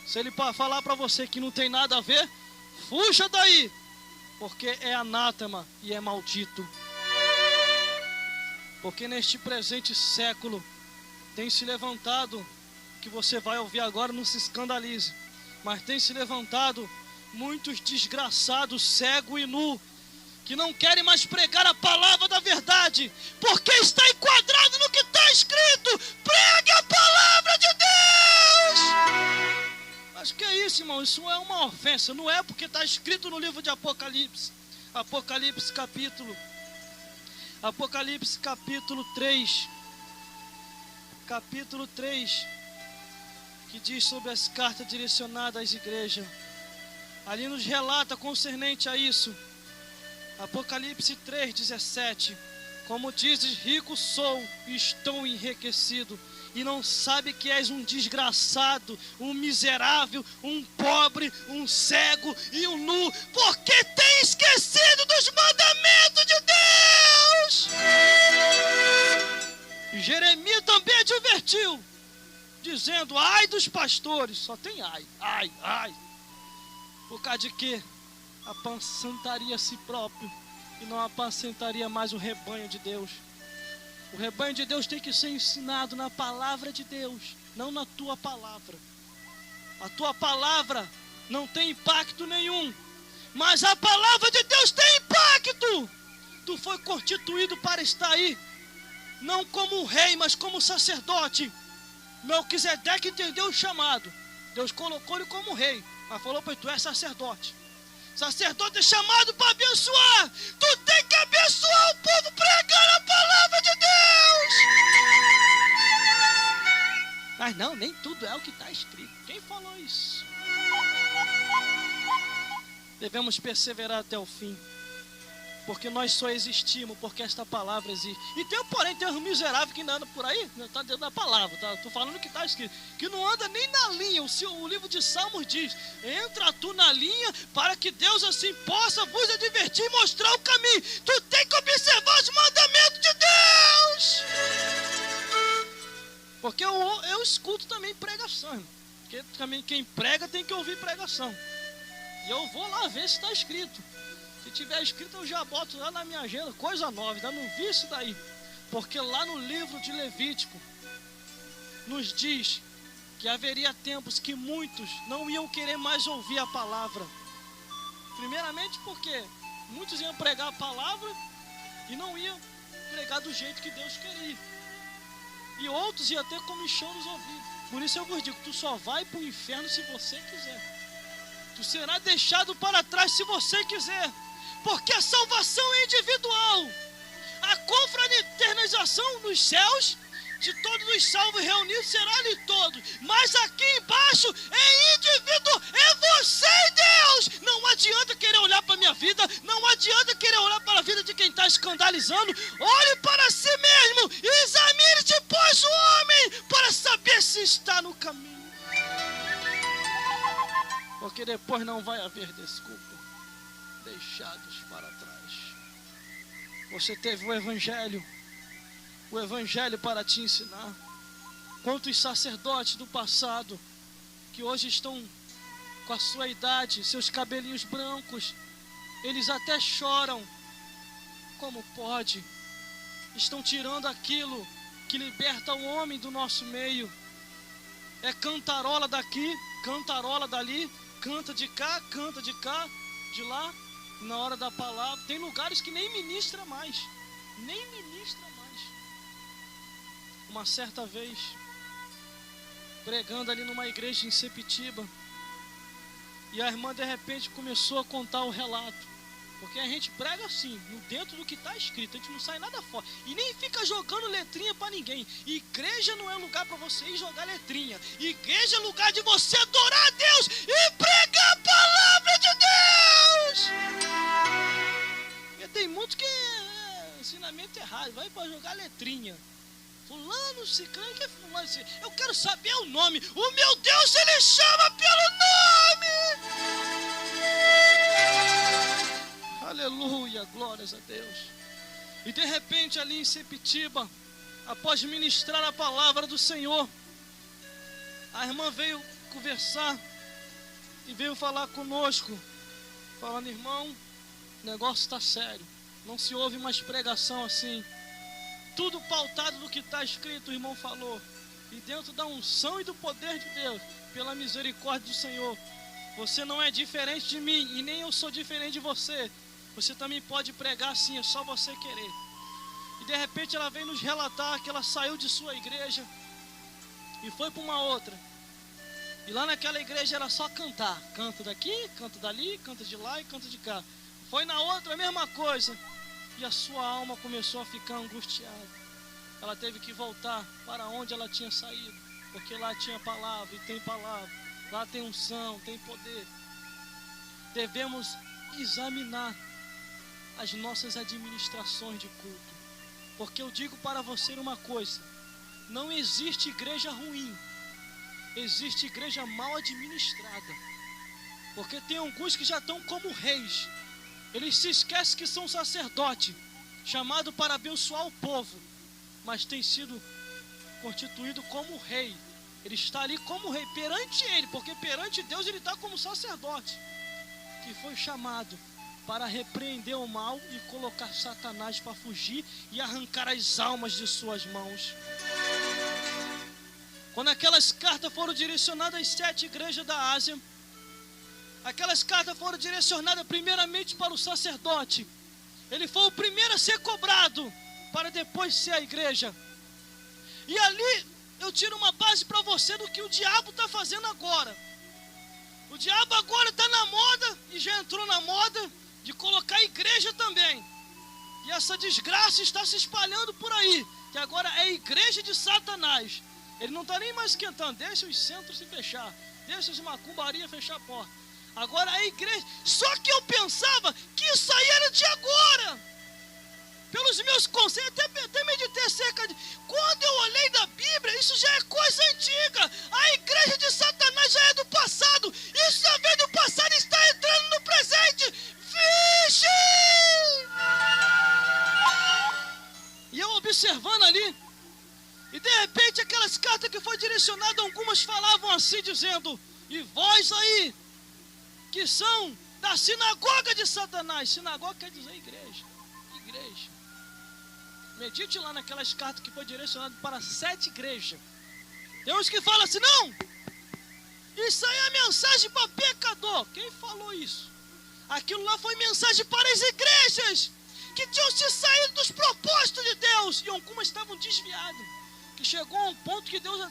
Se ele falar para você que não tem nada a ver, fuja daí, porque é anátema e é maldito. Porque neste presente século tem se levantado, que você vai ouvir agora, não se escandalize, mas tem se levantado muitos desgraçados, cego e nu, que não querem mais pregar a palavra da verdade, porque está enquadrado no que está escrito: pregue a palavra de Deus. Mas que é isso, irmão? Isso é uma ofensa. Não é porque está escrito no livro de Apocalipse. Apocalipse capítulo 3. Capítulo 3. Que diz sobre as cartas direcionadas às igrejas. Ali nos relata concernente a isso. Apocalipse 3:17. Como dizes, rico sou e estou enriquecido, e não sabe que és um desgraçado, um miserável, um pobre, um cego e um nu, porque tem esquecido dos mandamentos de Deus. E Jeremias também advertiu, dizendo: ai dos pastores, só tem ai. Por causa de quê? Apacentaria a si próprio e não apacentaria mais o rebanho de Deus. O rebanho de Deus tem que ser ensinado na palavra de Deus, não na tua palavra. A tua palavra não tem impacto nenhum, mas a palavra de Deus tem impacto. Tu foi constituído para estar aí, não como um rei, mas como sacerdote. Melquisedeque entendeu o chamado. Deus colocou ele como rei, mas falou para ele: tu és sacerdote. Sacerdote é chamado para abençoar. Tu tem que abençoar o povo pregando a palavra de Deus. Mas não, nem tudo é o que está escrito. Quem falou isso? Devemos perseverar até o fim, porque nós só existimos porque esta palavra existe. E tem um miserável que não anda por aí, não está dentro da palavra, tá? Estou falando que está escrito, que não anda nem na linha. O livro de Salmos diz: entra tu na linha, para que Deus assim possa vos advertir e mostrar o caminho. Tu tem que observar os mandamentos de Deus. Porque eu escuto também pregação, irmão. Porque também quem prega tem que ouvir pregação. E eu vou lá ver se está escrito. Se tiver escrito, eu já boto lá na minha agenda, coisa nova, ainda não vi isso daí. Porque lá no livro de Levítico, nos diz que haveria tempos que muitos não iam querer mais ouvir a palavra. Primeiramente porque muitos iam pregar a palavra e não iam pregar do jeito que Deus queria. E outros iam ter comichão nos ouvidos. Por isso eu vos digo, tu só vai para o inferno se você quiser. Tu será deixado para trás se você quiser. Porque a salvação é individual. A confraternização nos céus, de todos os salvos reunidos, será de todos. Mas aqui embaixo é indivíduo, é você e Deus. Não adianta querer olhar para a minha vida, não adianta querer olhar para a vida de quem está escandalizando. Olhe para si mesmo, examine-te, pois, o homem, para saber se está no caminho. Porque depois não vai haver desculpa. Deixados para trás. Você teve o Evangelho para te ensinar. Quantos sacerdotes do passado que hoje estão com a sua idade, seus cabelinhos brancos, eles até choram Como pode? Estão tirando aquilo que liberta o homem do nosso meio. É cantarola daqui, cantarola dali, canta de cá, de lá. Na hora da palavra, tem lugares que nem ministra mais. Uma certa vez, pregando ali numa igreja em Sepitiba, e a irmã de repente começou a contar o relato. Porque a gente prega assim, dentro do que está escrito, a gente não sai nada fora. E nem fica jogando letrinha para ninguém. Igreja não é lugar para você ir jogar letrinha. Igreja é lugar de você adorar a Deus e pregar a palavra de Deus. Porque tem muito que é ensinamento errado, vai para jogar letrinha. Fulano, ciclano, que é fulano? Eu quero saber o nome. O meu Deus, ele chama pelo nome. Aleluia, glórias a Deus. E de repente ali em Sepitiba, após ministrar a palavra do Senhor, a irmã veio conversar e veio falar conosco, falando: irmão, o negócio está sério, não se ouve mais pregação assim. Tudo pautado do que está escrito, o irmão falou. E dentro da unção e do poder de Deus, pela misericórdia do Senhor, você não é diferente de mim e nem eu sou diferente de você. Você também pode pregar assim, é só você querer. E de repente ela veio nos relatar que ela saiu de sua igreja e foi para uma outra. E lá naquela igreja era só cantar. Canta daqui, canta dali, canta de lá e canta de cá. Foi na outra a mesma coisa. E a sua alma começou a ficar angustiada. Ela teve que voltar para onde ela tinha saído. Porque lá tinha palavra e tem palavra. Lá tem unção, tem poder. Devemos examinar as nossas administrações de culto. Porque eu digo para você uma coisa: não existe igreja ruim, existe igreja mal administrada. Porque tem alguns que já estão como reis. Eles se esquecem que são sacerdote, chamado para abençoar o povo, mas tem sido constituído como rei. Ele está ali como rei perante ele, porque perante Deus ele está como sacerdote, que foi chamado para repreender o mal e colocar Satanás para fugir e arrancar as almas de suas mãos. Quando aquelas cartas foram direcionadas às 7 igrejas da Ásia, aquelas cartas foram direcionadas primeiramente para o sacerdote. Ele foi o primeiro a ser cobrado, para depois ser a igreja. E ali eu tiro uma base para você do que o diabo está fazendo agora. O diabo agora está na moda, e já entrou na moda, de colocar a igreja também. E essa desgraça está se espalhando por aí, que agora é a igreja de Satanás. Ele não está nem mais esquentando, deixa os centros se fechar, deixa as macumbarias fechar a porta. Agora é a igreja. Só que eu pensava que isso aí era de agora. Pelos meus conselhos, até meditei acerca de... Quando eu olhei da Bíblia, isso já é coisa antiga. A igreja de Satanás já é do passado. Isso já veio do passado e está entrando no presente. Vixe! E eu observando ali, e de repente aquelas cartas que foi direcionada, algumas falavam assim, dizendo: e vós aí, que são da sinagoga de Satanás. Sinagoga quer dizer igreja. Igreja. Medite lá naquelas cartas que foi direcionado para 7 igrejas. Tem uns que falam assim: não, isso aí é mensagem para pecador. Quem falou isso? Aquilo lá foi mensagem para as igrejas que tinham se saído dos propósitos de Deus, e algumas estavam desviadas, que chegou a um ponto que Deus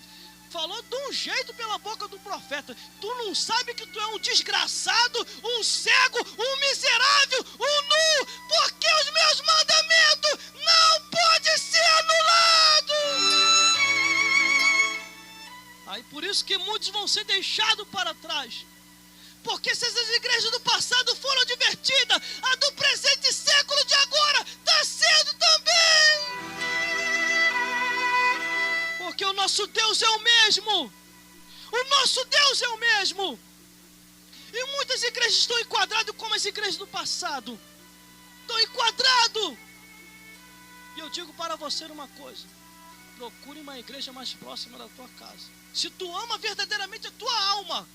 falou de um jeito pela boca do profeta: tu não sabe que tu é um desgraçado, um cego, um miserável, um nu, porque os meus mandamentos não podem ser anulados. Aí por isso que muitos vão ser deixados para trás. Porque se essas igrejas do passado foram advertidas, a do presente século de agora está sendo também. Porque o nosso Deus é o mesmo. O nosso Deus é o mesmo. E muitas igrejas estão enquadradas como as igrejas do passado. Estão enquadradas. E eu digo para você uma coisa: procure uma igreja mais próxima da tua casa. Se tu ama verdadeiramente a tua alma,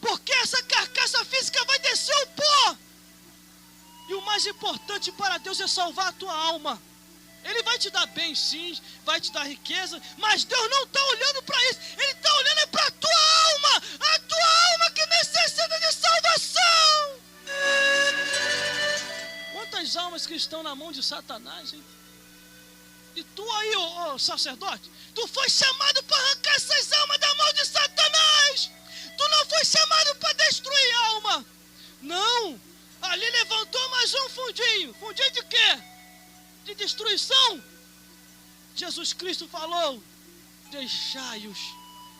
porque essa carcaça física vai descer o pó. E o mais importante para Deus é salvar a tua alma. Ele vai te dar bem, sim, vai te dar riqueza, mas Deus não está olhando para isso. Ele está olhando para a tua alma que necessita de salvação. Quantas almas que estão na mão de Satanás, hein? E tu aí, ô sacerdote, tu foi chamado para arrancar essas almas da mão de Satanás. Tu não foi chamado para destruir alma. Não, ali levantou mais um fundinho. Fundinho de quê? De destruição. Jesus Cristo falou: deixai-os,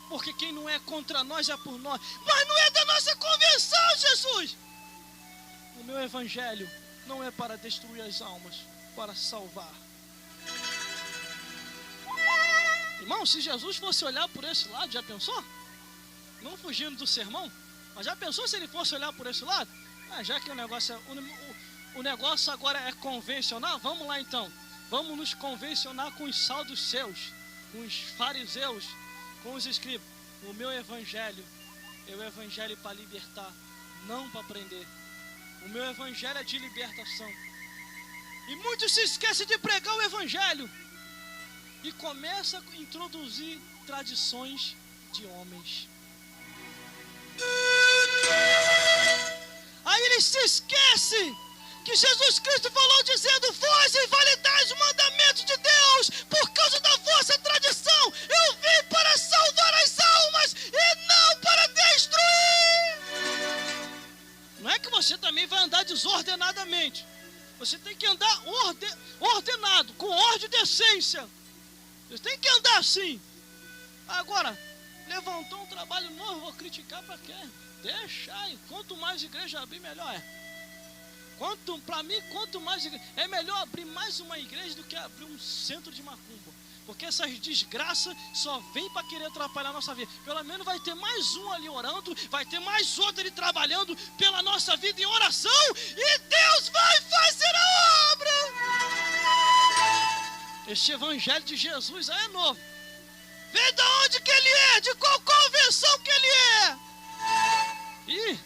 porque quem não é contra nós é por nós. Mas não é da nossa convenção, Jesus. O meu evangelho não é para destruir as almas, para salvar. Irmão, se Jesus fosse olhar por esse lado, já pensou? Não fugindo do sermão, mas já pensou se ele fosse olhar por esse lado? Já que o negócio agora é convencional, vamos lá então. Vamos nos convencionar com os saduceus, com os fariseus, com os escribas. O meu evangelho é o evangelho para libertar, não para prender. O meu evangelho é de libertação. E muitos se esquecem de pregar o evangelho e começam a introduzir tradições de homens. Aí eles se esquecem que Jesus Cristo falou dizendo: vós invalidais o mandamento de Deus por causa da vossa tradição. Eu vim para salvar as almas e não para destruir. Não é que você também vai andar desordenadamente. Você tem que andar ordenado, com ordem e decência. Você tem que andar assim. Agora, levantou um trabalho novo, vou criticar para quê? Deixa aí. Quanto mais igreja abrir, melhor é. Para mim, quanto mais igreja, é melhor abrir mais uma igreja do que abrir um centro de macumba. Porque essas desgraças só vêm para querer atrapalhar a nossa vida. Pelo menos vai ter mais um ali orando, vai ter mais outro ali trabalhando pela nossa vida em oração, e Deus vai fazer a obra. Este evangelho de Jesus aí é novo. Vê de onde que ele é, de qual convenção que ele é. Ih,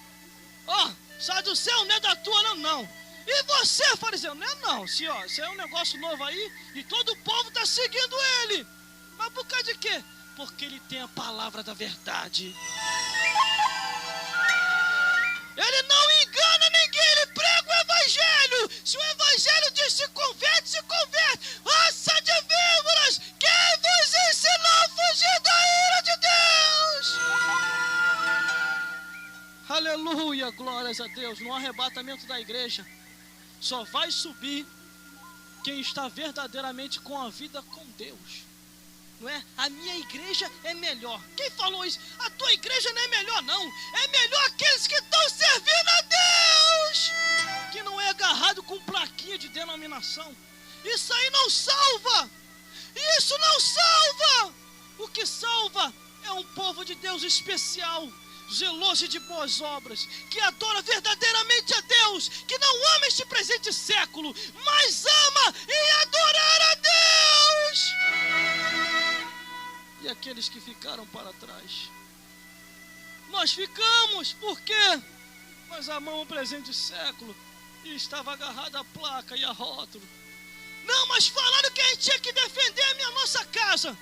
saduceu não é da tua, não. E você, fariseu, não. Isso é um negócio novo aí e todo o povo está seguindo ele. Mas por causa de quê? Porque ele tem a palavra da verdade. Ele não engana ninguém, ele prega o evangelho. Se o evangelho diz se converte, se converte. Raça de víboras, quem vos ensinou a fugir da ira de Deus? Aleluia, glórias a Deus. No arrebatamento da igreja, só vai subir quem está verdadeiramente com a vida com Deus. Não é? A minha igreja é melhor. Quem falou isso? A tua igreja não é melhor, não. É melhor aqueles que estão servindo a Deus, que não é agarrado com plaquinha de denominação. Isso aí não salva. Isso não salva. O que salva é um povo de Deus especial, zeloso de boas obras, que adora verdadeiramente a Deus, que não ama este presente século, mas ama em adorar a Deus. E aqueles que ficaram para trás, nós ficamos, por quê? Nós amamos o presente século e estava agarrada a placa e a rótulo. Não, mas falaram que a gente tinha que defender a nossa casa.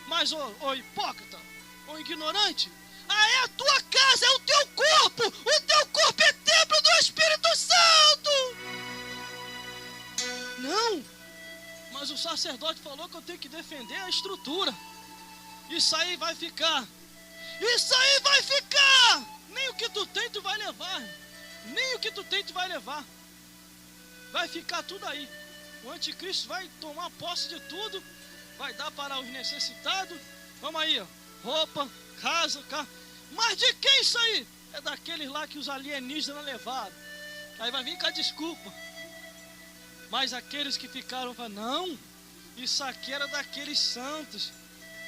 Mas, ô hipócrita, ô ignorante, é a tua casa, é o teu corpo é templo do Espírito Santo. Não, mas o sacerdote falou que eu tenho que defender a estrutura. Isso aí vai ficar. Nem o que tu tem tu vai levar. Vai ficar tudo aí. O anticristo vai tomar posse de tudo, vai dar para os necessitados. Vamos aí, roupa, casa, carro. Mas de quem isso aí? É daqueles lá que os alienígenas levaram. Aí vai vir com a desculpa. Mas aqueles que ficaram, não, isso aqui era daqueles santos,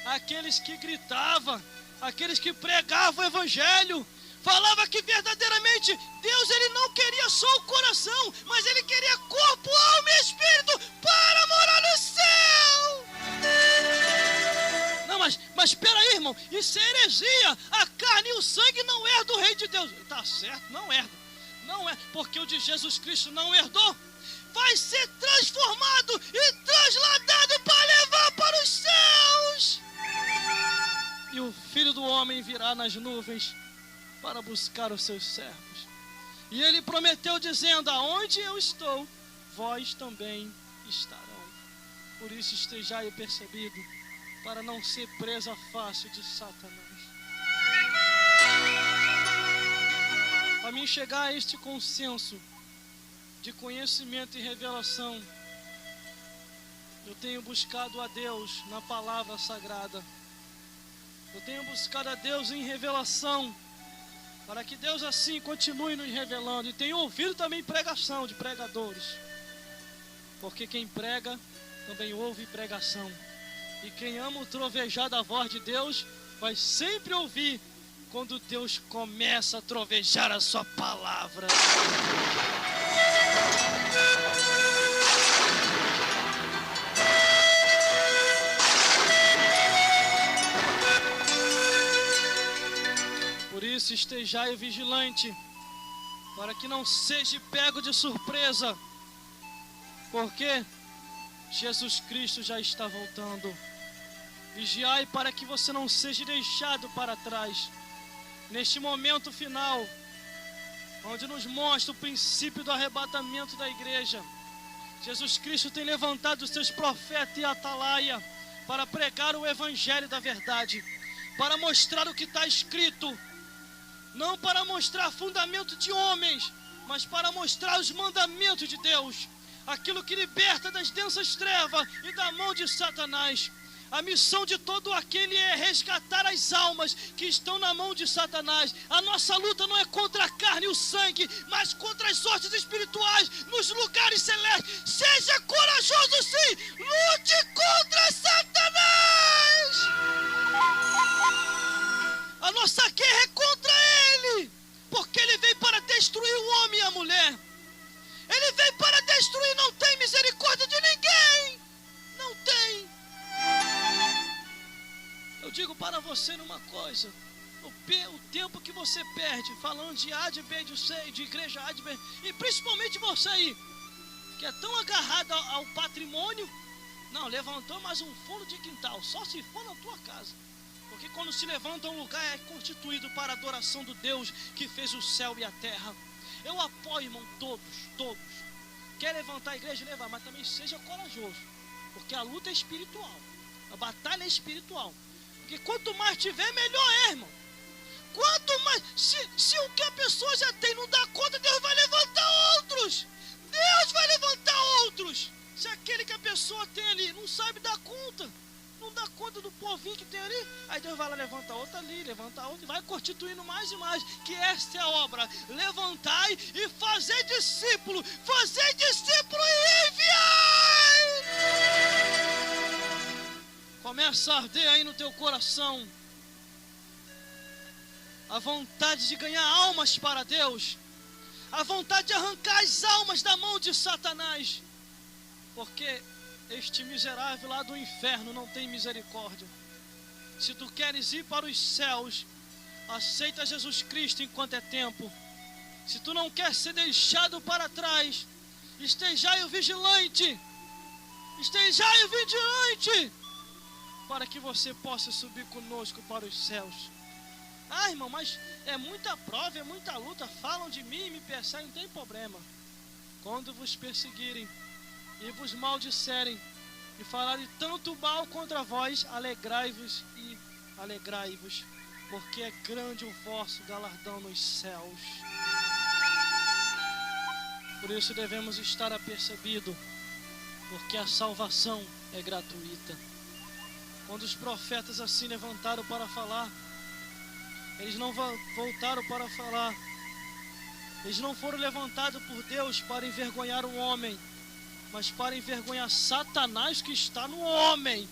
aqueles que gritavam, aqueles que pregavam o evangelho, falava que verdadeiramente Deus, ele não queria só o coração, mas ele queria corpo, alma e espírito para morar no céu. Não, mas espera aí, irmão, isso é heresia. A carne e o sangue não herdam do rei de Deus. Tá certo, não herda. Não é porque o de Jesus Cristo não herdou. Vai ser transformado e trasladado para levar para os céus. E o Filho do Homem virá nas nuvens para buscar os seus servos. E ele prometeu dizendo: aonde eu estou, vós também estarão. Por isso estejai percebido, para não ser presa fácil de Satanás. Para mim chegar a este consenso de conhecimento e revelação, eu tenho buscado a Deus na palavra sagrada. Eu tenho buscado a Deus em revelação, para que Deus assim continue nos revelando. E tenho ouvido também pregação de pregadores, porque quem prega também ouve pregação. E quem ama o trovejar da voz de Deus vai sempre ouvir quando Deus começa a trovejar a sua palavra. Por isso estejai vigilante, para que não seja pego de surpresa, porque Jesus Cristo já está voltando. Vigiai para que você não seja deixado para trás. Neste momento final, onde nos mostra o princípio do arrebatamento da igreja, Jesus Cristo tem levantado os seus profetas e atalaia para pregar o evangelho da verdade, para mostrar o que está escrito, não para mostrar fundamento de homens, mas para mostrar os mandamentos de Deus, aquilo que liberta das densas trevas e da mão de Satanás. A missão de todo aquele é resgatar as almas que estão na mão de Satanás. A nossa luta não é contra a carne e o sangue, mas contra as hostes espirituais nos lugares celestes. Seja corajoso, sim, lute contra Satanás. A nossa guerra é contra ele, porque ele veio para destruir o homem e a mulher. Ele veio para destruir, não tem misericórdia de ninguém. Não tem. Eu digo para você numa coisa: o tempo que você perde falando de A, de B, de C, de igreja A, de B, e principalmente você aí, que é tão agarrado ao patrimônio, não, levantou mais um fundo de quintal, só se for na tua casa. Porque quando se levanta um lugar é constituído para a adoração do Deus que fez o céu e a terra. Eu apoio, irmão, todos. Quer levantar a igreja, levar, mas também seja corajoso, porque a luta é espiritual, a batalha é espiritual. Porque quanto mais tiver, melhor é, irmão. Quanto mais, se o que a pessoa já tem não dá conta, Deus vai levantar outros. Deus vai levantar outros. Se aquele que a pessoa tem ali não sabe dar conta, não dá conta do povinho que tem ali, aí Deus vai lá, levanta outra ali, levanta outra, e vai constituindo mais e mais. Que esta é a obra: levantai e fazer discípulo e enviai. Começa a arder aí no teu coração a vontade de ganhar almas para Deus, a vontade de arrancar as almas da mão de Satanás, porque este miserável lá do inferno não tem misericórdia. Se tu queres ir para os céus, aceita Jesus Cristo enquanto é tempo. Se tu não quer ser deixado para trás, estejai vigilante, para que você possa subir conosco para os céus. Ah, irmão, mas é muita prova, é muita luta. Falam de mim e me perseguem, não tem problema. Quando vos perseguirem e vos maldisserem e falarem tanto mal contra vós, alegrai-vos, porque é grande o vosso galardão nos céus. Por isso devemos estar apercebidos, porque a salvação é gratuita. Quando os profetas assim levantaram para falar, eles não voltaram para falar. Eles não foram levantados por Deus para envergonhar o homem, mas para envergonhar Satanás que está no homem.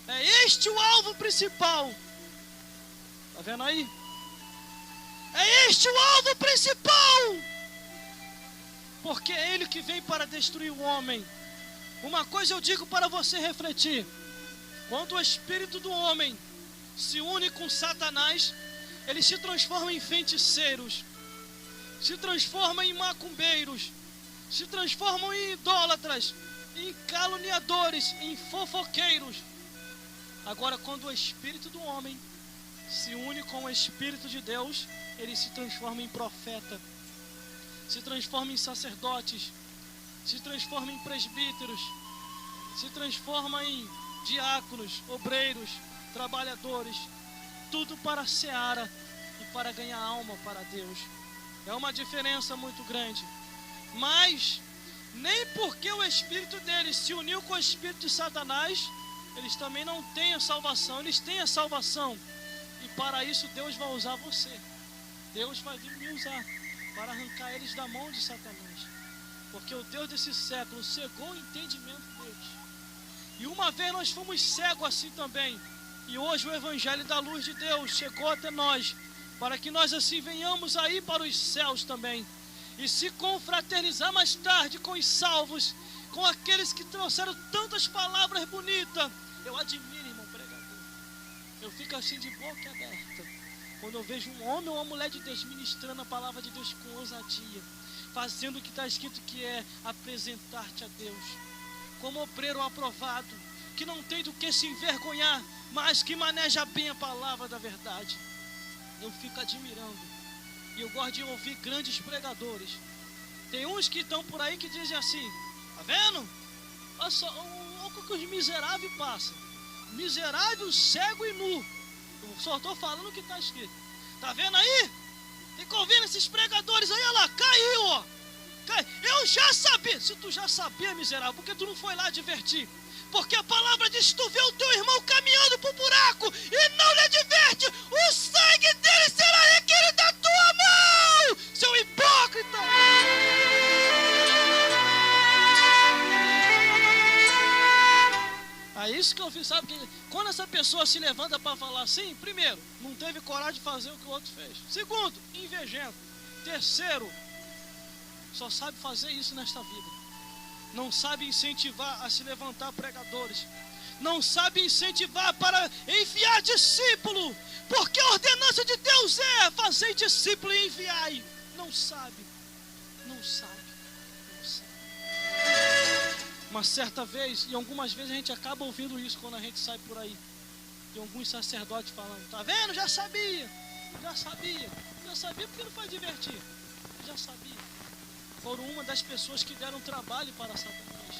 É este o alvo principal. Está vendo aí? É este o alvo principal. Porque é ele que vem para destruir o homem. Uma coisa eu digo para você refletir: quando o espírito do homem se une com Satanás, eles se transformam em feiticeiros. se transformam em macumbeiros, se transformam em idólatras, em caluniadores, em fofoqueiros. Agora, quando o espírito do homem se une com o espírito de Deus, ele se transforma em profeta, se transforma em sacerdotes, se transforma em presbíteros, se transforma em diáconos, obreiros, trabalhadores, tudo para a seara e para ganhar alma para Deus. É uma diferença muito grande. Mas nem porque o espírito deles se uniu com o espírito de Satanás, eles também não têm a salvação. Eles têm a salvação, e para isso Deus vai usar você. Deus vai vir me usar para arrancar eles da mão de Satanás, porque o Deus desse século cegou o entendimento deles. E uma vez nós fomos cegos assim também, e hoje o evangelho da luz de Deus chegou até nós, para que nós assim venhamos aí para os céus também, e se confraternizar mais tarde com os salvos, com aqueles que trouxeram tantas palavras bonitas. Eu admiro, irmão pregador, eu fico assim de boca aberta quando eu vejo um homem ou uma mulher de Deus ministrando a palavra de Deus com ousadia, fazendo o que está escrito, que é apresentar-te a Deus como obreiro aprovado, que não tem do que se envergonhar, mas que maneja bem a palavra da verdade. Eu fico admirando, e eu gosto de ouvir grandes pregadores. Tem uns que estão por aí que dizem assim: tá vendo? Olha só o que os miseráveis passam. Miserável, cego e nu. Eu só estou falando o que está escrito. Tá vendo aí? Fica ouvindo esses pregadores aí, olha lá, caiu, ó. Eu já sabia. Se tu já sabia, miserável, por que tu não foi lá advertir? Porque a palavra diz: tu vê o teu irmão caminhando para o buraco e não lhe adverte, o sangue dele será requerido da tua mão, seu hipócrita. É isso que eu fiz, sabe? Que quando essa pessoa se levanta para falar assim, primeiro, não teve coragem de fazer o que o outro fez. Segundo, invejento. Terceiro, só sabe fazer isso nesta vida. Não sabe incentivar a se levantar pregadores. Não sabe incentivar para enviar discípulo. Porque a ordenança de Deus é fazer discípulo e enviar. Não sabe. Não sabe. Não sabe. Uma certa vez, e algumas vezes a gente acaba ouvindo isso quando a gente sai por aí. Tem alguns sacerdotes falando: tá vendo? Já sabia. Já sabia. Já sabia porque não foi divertir. Já sabia. Foram uma das pessoas que deram trabalho para Satanás.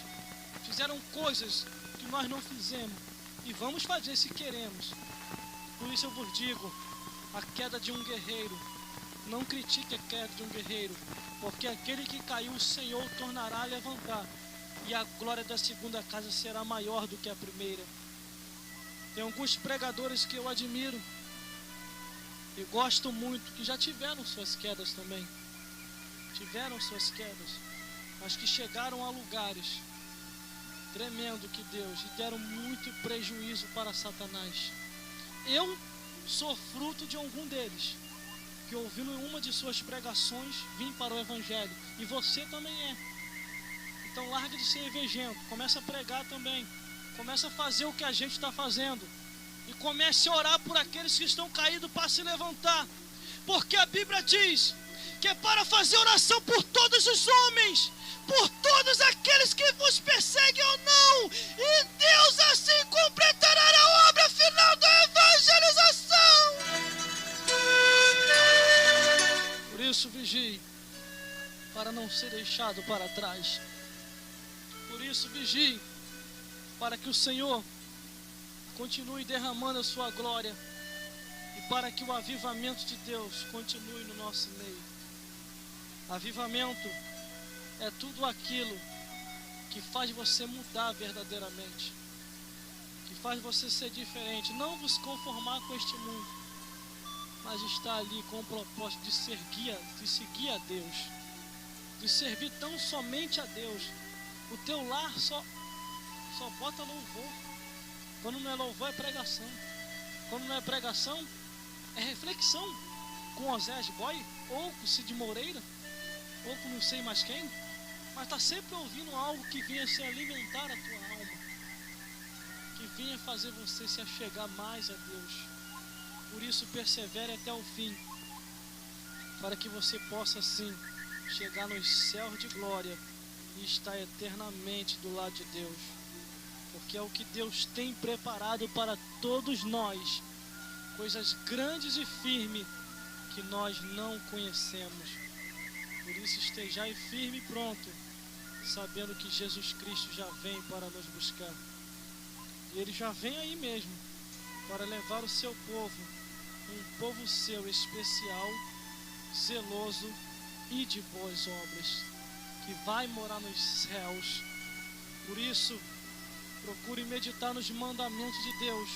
Fizeram coisas que nós não fizemos, e vamos fazer se queremos. Por isso eu vos digo: a queda de um guerreiro, não critique a queda de um guerreiro, porque aquele que caiu o Senhor tornará a levantar, e a glória da segunda casa será maior do que a primeira. Tem alguns pregadores que eu admiro e gosto muito, que já tiveram suas quedas também. Tiveram suas quedas, mas que chegaram a lugares tremendo que Deus, e deram muito prejuízo para Satanás. Eu sou fruto de algum deles, que ouvindo uma de suas pregações vim para o evangelho, e você também é. Então larga de ser invejento, começa a pregar também, começa a fazer o que a gente está fazendo, e comece a orar por aqueles que estão caídos para se levantar, porque a Bíblia diz que é para fazer oração por todos os homens, por todos aqueles que vos perseguem ou não, e Deus assim completará a obra final da evangelização. Por isso vigie, para não ser deixado para trás. Por isso vigie, para que o Senhor continue derramando a sua glória, e para que o avivamento de Deus continue no nosso meio. Avivamento é tudo aquilo que faz você mudar verdadeiramente, que faz você ser diferente, não vos conformar com este mundo, mas estar ali com o propósito de seguir a Deus, de servir tão somente a Deus. O teu lar só bota louvor. Quando não é louvor, é pregação. Quando não é pregação, é reflexão com Osés Boy, ou com Cid Moreira, ou com não sei mais quem, mas está sempre ouvindo algo que venha se alimentar a tua alma, que venha fazer você se achegar mais a Deus. Por isso persevere até o fim, para que você possa assim chegar nos céus de glória e estar eternamente do lado de Deus, porque é o que Deus tem preparado para todos nós, coisas grandes e firmes que nós não conhecemos. Por isso estejai firme e pronto, sabendo que Jesus Cristo já vem para nos buscar. E Ele já vem aí mesmo, para levar o seu povo, um povo seu especial, zeloso e de boas obras, que vai morar nos céus. Por isso, procure meditar nos mandamentos de Deus.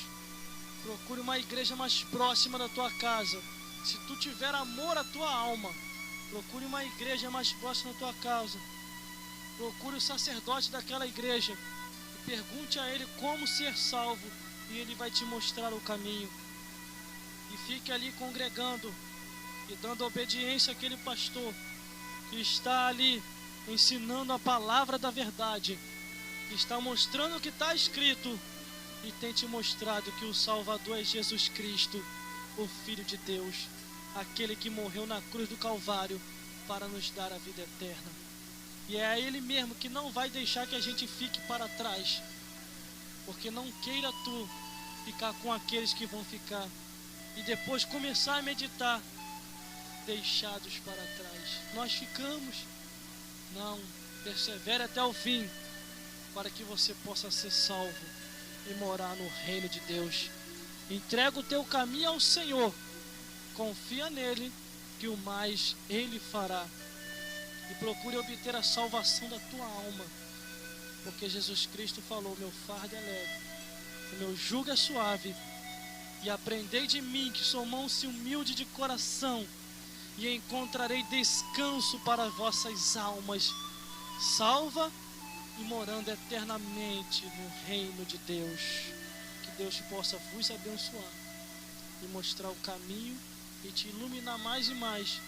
Procure uma igreja mais próxima da tua casa. Se tu tiver amor à tua alma, procure uma igreja mais próxima da tua casa. Procure o sacerdote daquela igreja e pergunte a ele como ser salvo, e ele vai te mostrar o caminho. E fique ali congregando e dando obediência àquele pastor que está ali ensinando a palavra da verdade, que está mostrando o que está escrito e tem te mostrado que o Salvador é Jesus Cristo, o Filho de Deus, aquele que morreu na cruz do Calvário para nos dar a vida eterna. E é Ele mesmo que não vai deixar que a gente fique para trás, porque não queira tu ficar com aqueles que vão ficar e depois começar a meditar deixados para trás. Nós ficamos. Não, persevere até o fim, para que você possa ser salvo e morar no reino de Deus. Entrega o teu caminho ao Senhor, confia nele, que o mais Ele fará. E procure obter a salvação da tua alma, porque Jesus Cristo falou: meu fardo é leve, o meu jugo é suave, e aprendei de mim, que sou manso e humilde de coração, e encontrarei descanso para vossas almas, salva e morando eternamente no reino de Deus. Que Deus possa vos abençoar e mostrar o caminho e te iluminar mais e mais,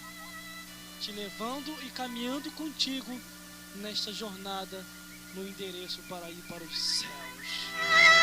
te levando e caminhando contigo nesta jornada no endereço para ir para os céus.